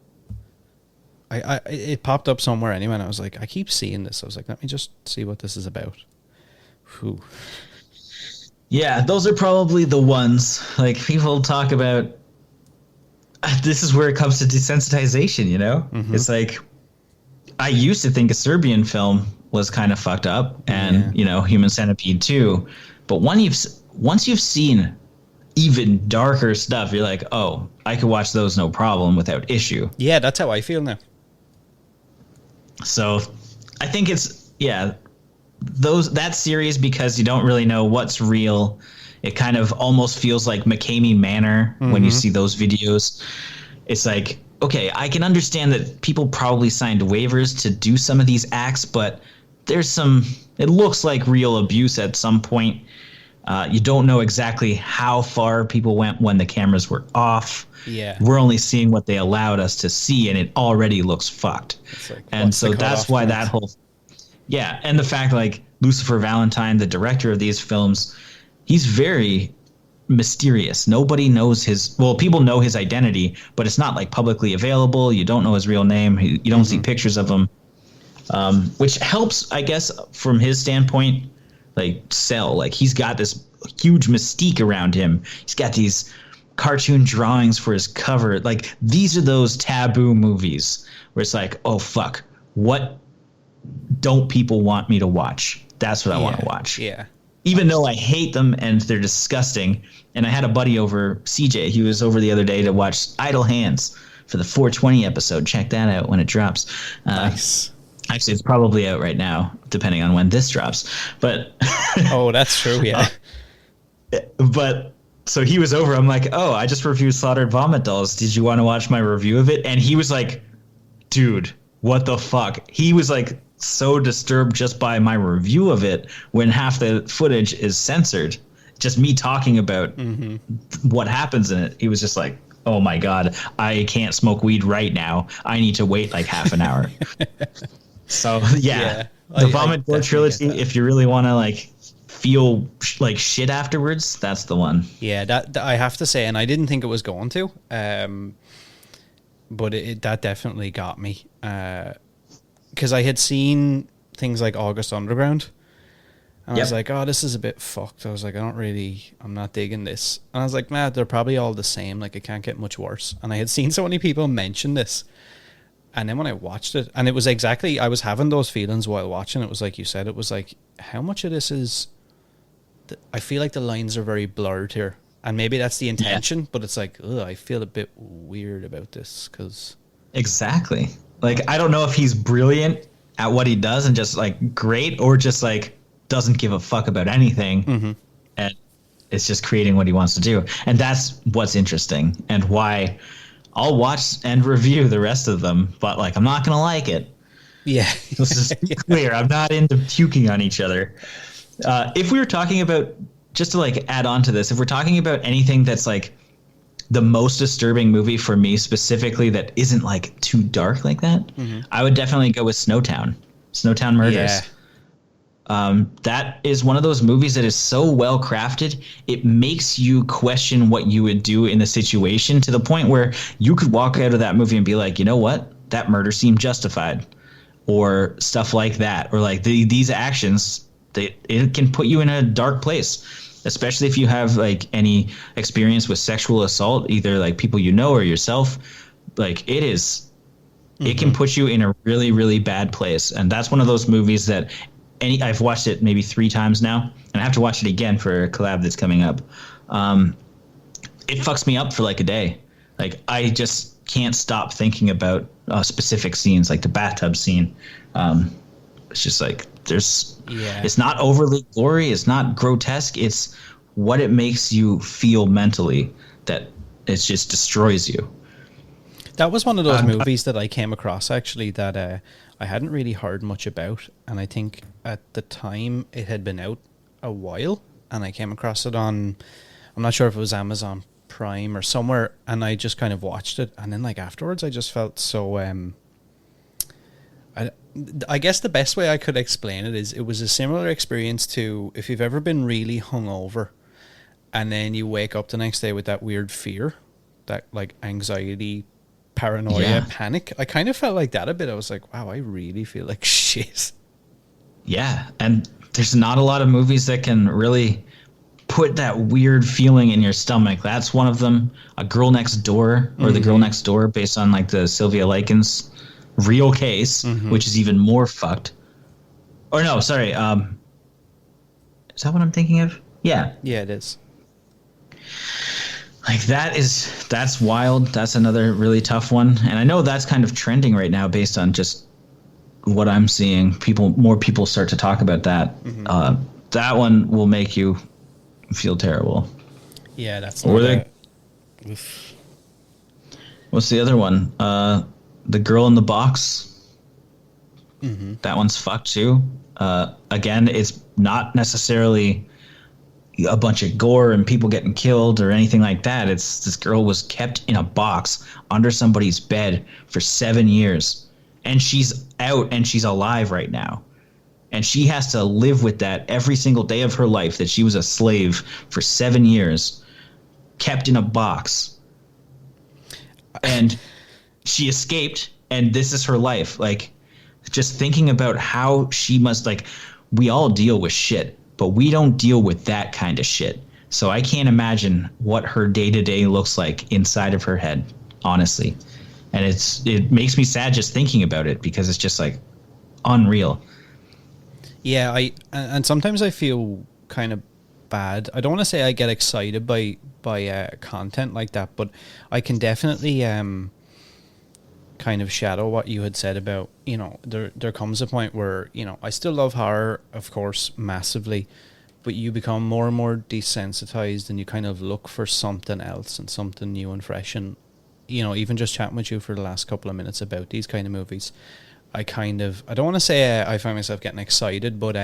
It popped up somewhere anyway, and I was like, I keep seeing this. I was like, let me just see what this is about. Whew. Yeah, those are probably the ones. Like, people talk about, this is where it comes to desensitization, you know? It's like, I used to think a Serbian film was kind of fucked up, and, you know, Human Centipede too. But once you've seen even darker stuff, you're like, oh, I could watch those no problem without issue. Yeah, that's how I feel now. So I think it's, that series, because you don't really know what's real. It kind of almost feels like McCamey Manor when you see those videos. It's like, okay, I can understand that people probably signed waivers to do some of these acts, but it looks like real abuse at some point. You don't know exactly how far people went when the cameras were off. Yeah. We're only seeing what they allowed us to see, and it already looks fucked. Like, and so that's why that whole... Yeah, and the fact, like, Lucifer Valentine, the director of these films, he's very mysterious. Nobody knows people know his identity, but it's not, like, publicly available. You don't know his real name. You don't see pictures of him, which helps, I guess, from his standpoint, like, sell. Like, he's got this huge mystique around him. He's got these cartoon drawings for his cover. Like, these are those taboo movies where it's like, oh, fuck, what don't people want me to watch? That's what I want to watch. Yeah. Even though I hate them and they're disgusting. And I had a buddy over, CJ, he was over the other day to watch Idle Hands for the 420 episode. Check that out when it drops. Nice. Actually, it's probably out right now, depending on when this drops. But oh, that's true, yeah. But so he was over. I'm like, oh, I just reviewed Slaughtered Vomit Dolls. Did you want to watch my review of it? And he was like, dude, what the fuck? He was like so disturbed just by my review of it when half the footage is censored. Just me talking about what happens in it. He was just like, oh my God, I can't smoke weed right now. I need to wait like half an hour. So the Vomit Gore trilogy, if you really want to like feel like shit afterwards, that's the one. Yeah, that I have to say, and I didn't think it was going to, but that definitely got me. Because I had seen things like August Underground, and I was like, oh, this is a bit fucked. I was like, I'm not digging this. And I was like, nah, they're probably all the same. Like, it can't get much worse. And I had seen so many people mention this. And then when I watched it, and it was exactly, I was having those feelings while watching it. Was like you said, it was like, how much of this is, I feel like the lines are very blurred here. And maybe that's the intention, but it's like, ugh, I feel a bit weird about this because... Exactly. Like, I don't know if he's brilliant at what he does and just like great, or just like doesn't give a fuck about anything and it's just creating what he wants to do. And that's what's interesting and why I'll watch and review the rest of them, but like, I'm not going to like it. Yeah. This is clear. I'm not into puking on each other. If we were talking about, just to like add on to this, if we're talking about anything that's like the most disturbing movie for me specifically that isn't like too dark like that, I would definitely go with Snowtown Murders. That is one of those movies that is so well crafted, it makes you question what you would do in the situation, to the point where you could walk out of that movie and be like, you know what, that murder seemed justified, or stuff like that, or like these actions, it can put you in a dark place, especially if you have like any experience with sexual assault, either like people you know or yourself. Like, it is, it can put you in a really, really bad place. And that's one of those movies that I've watched it maybe 3 times now, and I have to watch it again for a collab that's coming up. It fucks me up for like a day. Like, I just can't stop thinking about specific scenes, like the bathtub scene. It's just like, it's not overly gory, it's not grotesque, it's what it makes you feel mentally that it just destroys you. That was one of those movies that I came across, actually, that I hadn't really heard much about. And I think at the time it had been out a while. And I came across it on, I'm not sure if it was Amazon Prime or somewhere. And I just kind of watched it. And then, like, afterwards, I just felt so... I guess the best way I could explain it is it was a similar experience to if you've ever been really hungover and then you wake up the next day with that weird fear, that like anxiety, paranoia, panic. I kind of felt like that a bit. I was like, wow, I really feel like shit. Yeah. And there's not a lot of movies that can really put that weird feeling in your stomach. That's one of them. A Girl Next Door, or The Girl Next Door, based on like the Sylvia Likens real case, which is even more fucked. Or no, sorry. Is that what I'm thinking of? Yeah. Yeah, it is. Like that's wild. That's another really tough one. And I know that's kind of trending right now based on just what I'm seeing. More people start to talk about that. That one will make you feel terrible. Yeah, that's What's the other one? The Girl in the Box. That one's fucked too. Again, it's not necessarily a bunch of gore and people getting killed or anything like that. It's this girl was kept in a box under somebody's bed for 7 years, and she's out and she's alive right now. And she has to live with that every single day of her life, that she was a slave for 7 years, kept in a box. And she escaped, and this is her life. Like, just thinking about how she must, like, we all deal with shit, but we don't deal with that kind of shit. So I can't imagine what her day-to-day looks like inside of her head, honestly. And it makes me sad just thinking about it, because it's just, like, unreal. Yeah, and sometimes I feel kind of bad. I don't want to say I get excited by content like that, but I can definitely kind of shadow what you had said about, you know, there comes a point where, you know, I still love horror, of course, massively, but you become more and more desensitized and you kind of look for something else and something new and fresh. And, you know, even just chatting with you for the last couple of minutes about these kind of movies, I don't want to say I find myself getting excited, but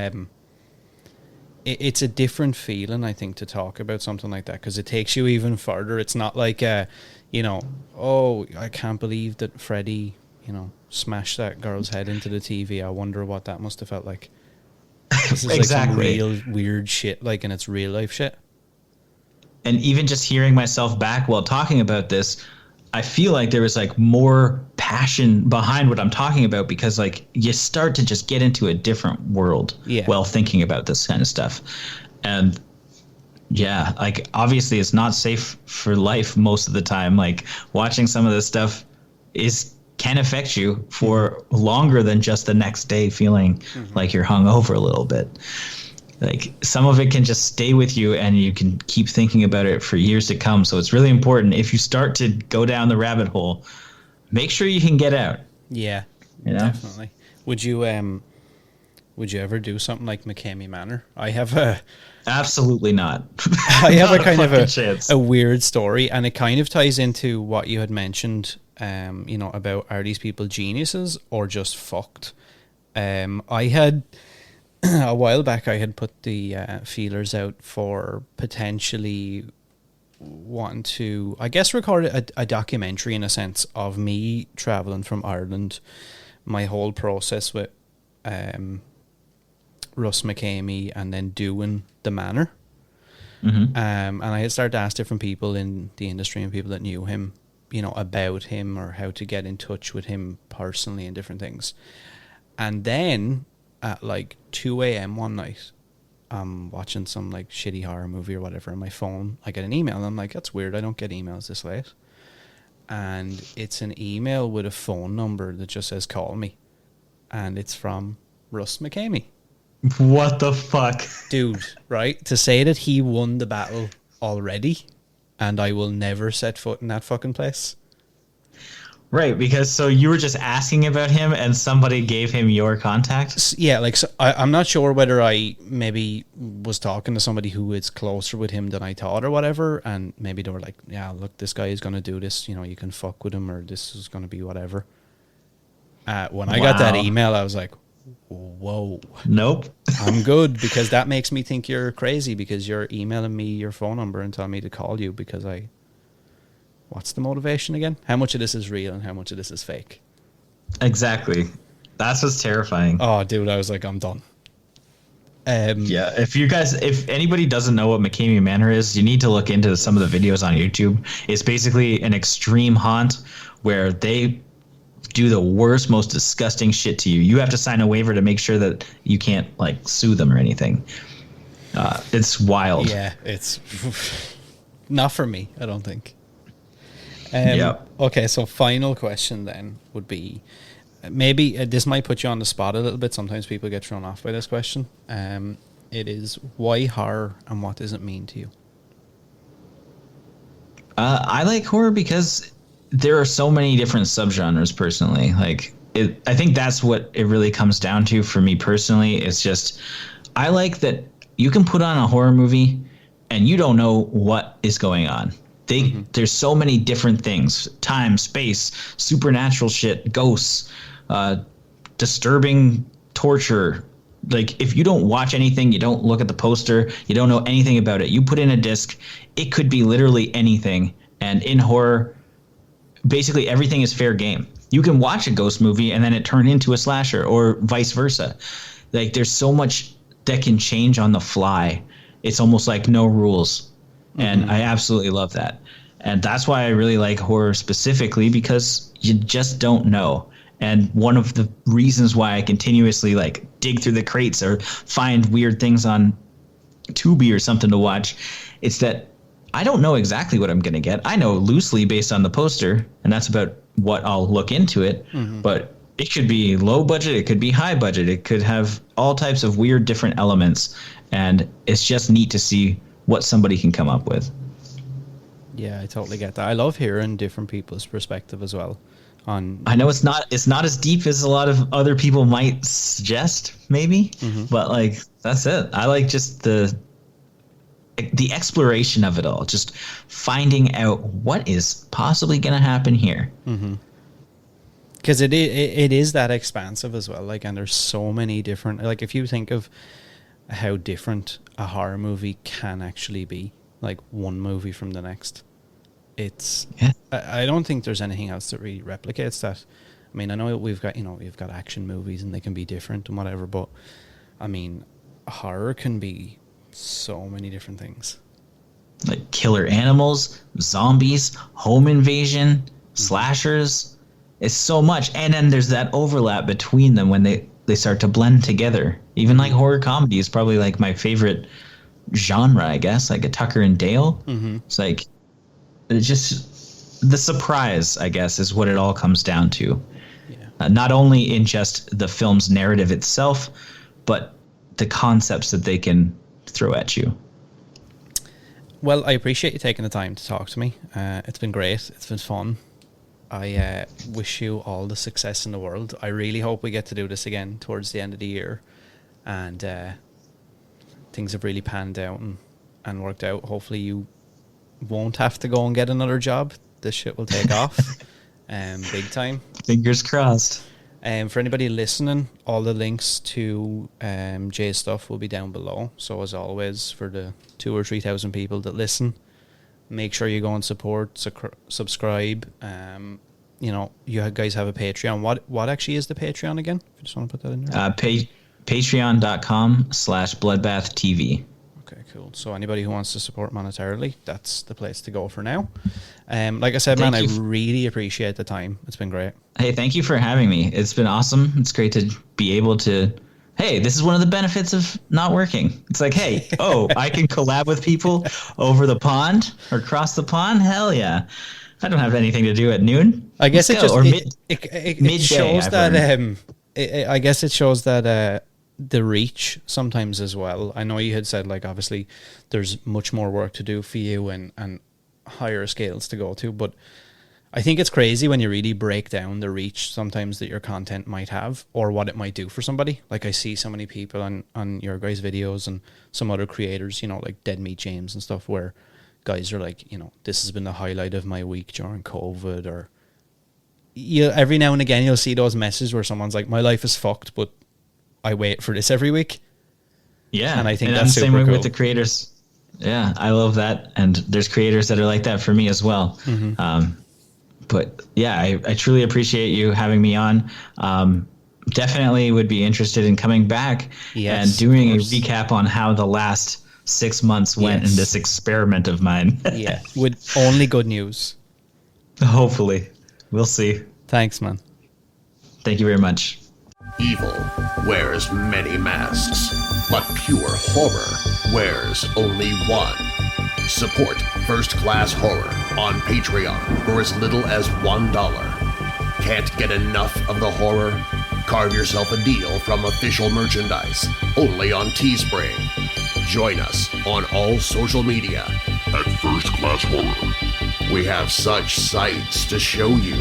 it's a different feeling, I think, to talk about something like that, because it takes you even further. It's not like, you know, oh, I can't believe that Freddy, you know, smashed that girl's head into the TV. I wonder what that must have felt like. This is Exactly. like some real weird shit, like, and it's real life shit. And even just hearing myself back while talking about this, I feel like there was like more passion behind what I'm talking about, because like you start to just get into a different world while thinking about this kind of stuff. And yeah, like obviously it's not safe for life most of the time. Like watching some of this stuff can affect you for longer than just the next day, feeling like you're hungover a little bit. Like some of it can just stay with you and you can keep thinking about it for years to come. So it's really important, if you start to go down the rabbit hole, make sure you can get out. Yeah, you know? Definitely. Would you ever do something like McKamey Manor? Absolutely not. I have a kind of a weird story, and it kind of ties into what you had mentioned, you know, about, are these people geniuses or just fucked? I had... a while back, I had put the feelers out for potentially wanting to, I guess, record a documentary, in a sense, of me traveling from Ireland, my whole process with Russ McKamey, and then doing the manor. And I had started to ask different people in the industry and people that knew him, you know, about him or how to get in touch with him personally and different things. And then at like 2 a.m. one night, I'm watching some like shitty horror movie or whatever on my phone. I get an email and I'm like, that's weird, I don't get emails this late. And it's an email with a phone number that just says call me, and it's from Russ McKamey. What the fuck? Dude, right? To say that he won the battle already and I will never set foot in that fucking place. Right, because so you were just asking about him and somebody gave him your contact? Yeah, like so I'm not sure whether I maybe was talking to somebody who is closer with him than I thought or whatever, and maybe they were like, yeah, look, this guy is going to do this, you know, you can fuck with him, or this is going to be whatever. When I got that email, I was like, whoa. Nope. I'm good, because that makes me think you're crazy, because you're emailing me your phone number and telling me to call you because what's the motivation again? How much of this is real and how much of this is fake? Exactly. That's what's terrifying. Oh, dude, I was like, I'm done. Yeah, if anybody doesn't know what McCamey Manor is, you need to look into some of the videos on YouTube. It's basically an extreme haunt where they do the worst, most disgusting shit to you. You have to sign a waiver to make sure that you can't like sue them or anything. It's wild. Yeah, it's not for me, I don't think. Yep. Okay, so final question then would be, maybe this might put you on the spot a little bit. Sometimes people get thrown off by this question. It is, why horror and what does it mean to you? I like horror because there are so many different subgenres personally. I think that's what it really comes down to for me personally. It's just, I like that you can put on a horror movie and you don't know what is going on. There's so many different things: time, space, supernatural shit, ghosts, disturbing torture. Like, if you don't watch anything, you don't look at the poster, you don't know anything about it, you put in a disc, it could be literally anything. And in horror, basically everything is fair game. You can watch a ghost movie and then it turn into a slasher, or vice versa. Like, there's so much that can change on the fly. It's almost like no rules. And I absolutely love that. And that's why I really like horror specifically, because you just don't know. And one of the reasons why I continuously like dig through the crates or find weird things on Tubi or something to watch, it's that I don't know exactly what I'm going to get. I know loosely based on the poster, and that's about what I'll look into it. But it could be low budget, it could be high budget, it could have all types of weird different elements. And it's just neat to see what somebody can come up with. Yeah, I totally get that. I love hearing different people's perspective as well. I know it's not as deep as a lot of other people might suggest, maybe, but like, that's it. I like just the exploration of it all, just finding out what is possibly going to happen here. Because it is that expansive as well. Like, and there's so many different, like, if you think of how different a horror movie can actually be, like one movie from the next, it's I don't think there's anything else that really replicates that. I mean, I know we've got action movies and they can be different and whatever, but I mean, horror can be so many different things, like killer animals, zombies, home invasion, slashers. It's so much. And then there's that overlap between them when they start to blend together. Even like horror comedy is probably like my favorite genre, I guess, like a Tucker and Dale. It's like, it's just the surprise, I guess, is what it all comes down to. Not only in just the film's narrative itself, but the concepts that they can throw at you. Well, I appreciate you taking the time to talk to me. It's been great. It's been fun. I wish you all the success in the world. I really hope we get to do this again towards the end of the year, and things have really panned out and worked out. Hopefully you won't have to go and get another job. This shit will take off big time. Fingers crossed. For anybody listening, all the links to Jay's stuff will be down below. So as always, for the 2,000 or 3,000 people that listen, make sure you go and support, subscribe. You know, you guys have a Patreon. What actually is the Patreon again? If you just want to put that in there. Patreon.com/BloodBathTV. Okay, cool. So anybody who wants to support monetarily, that's the place to go for now. Like I said, man, I really appreciate the time. It's been great. Hey, thank you for having me. It's been awesome. It's great to be able to... Hey, this is one of the benefits of not working. It's like, hey, I can collab with people over the pond or across the pond? Hell yeah. I don't have anything to do at noon. I guess it just... Or it shows that... I guess it shows that... the reach sometimes as well. I know you had said, like, obviously there's much more work to do for you and higher scales to go to, but I think it's crazy when you really break down the reach sometimes that your content might have or what it might do for somebody. Like I see so many people on your guys' videos and some other creators, you know, like Dead Meat James and stuff, where guys are like, you know, this has been the highlight of my week during COVID, or every now and again you'll see those messages where someone's like, my life is fucked, but I wait for this every week. Yeah. And I think that's that's the same super way cool. with the creators. Yeah, I love that. And there's creators that are like that for me as well. But yeah, I truly appreciate you having me on. Definitely would be interested in coming back and doing a recap on how the last 6 months went in this experiment of mine. Yeah, with only good news. Hopefully. We'll see. Thanks, man. Thank you very much. Evil wears many masks, but pure horror wears only one. Support First Class Horror on Patreon for as little as $1. Can't get enough of the horror? Carve yourself a deal from official merchandise, only on Teespring. Join us on all social media at First Class Horror. We have such sights to show you.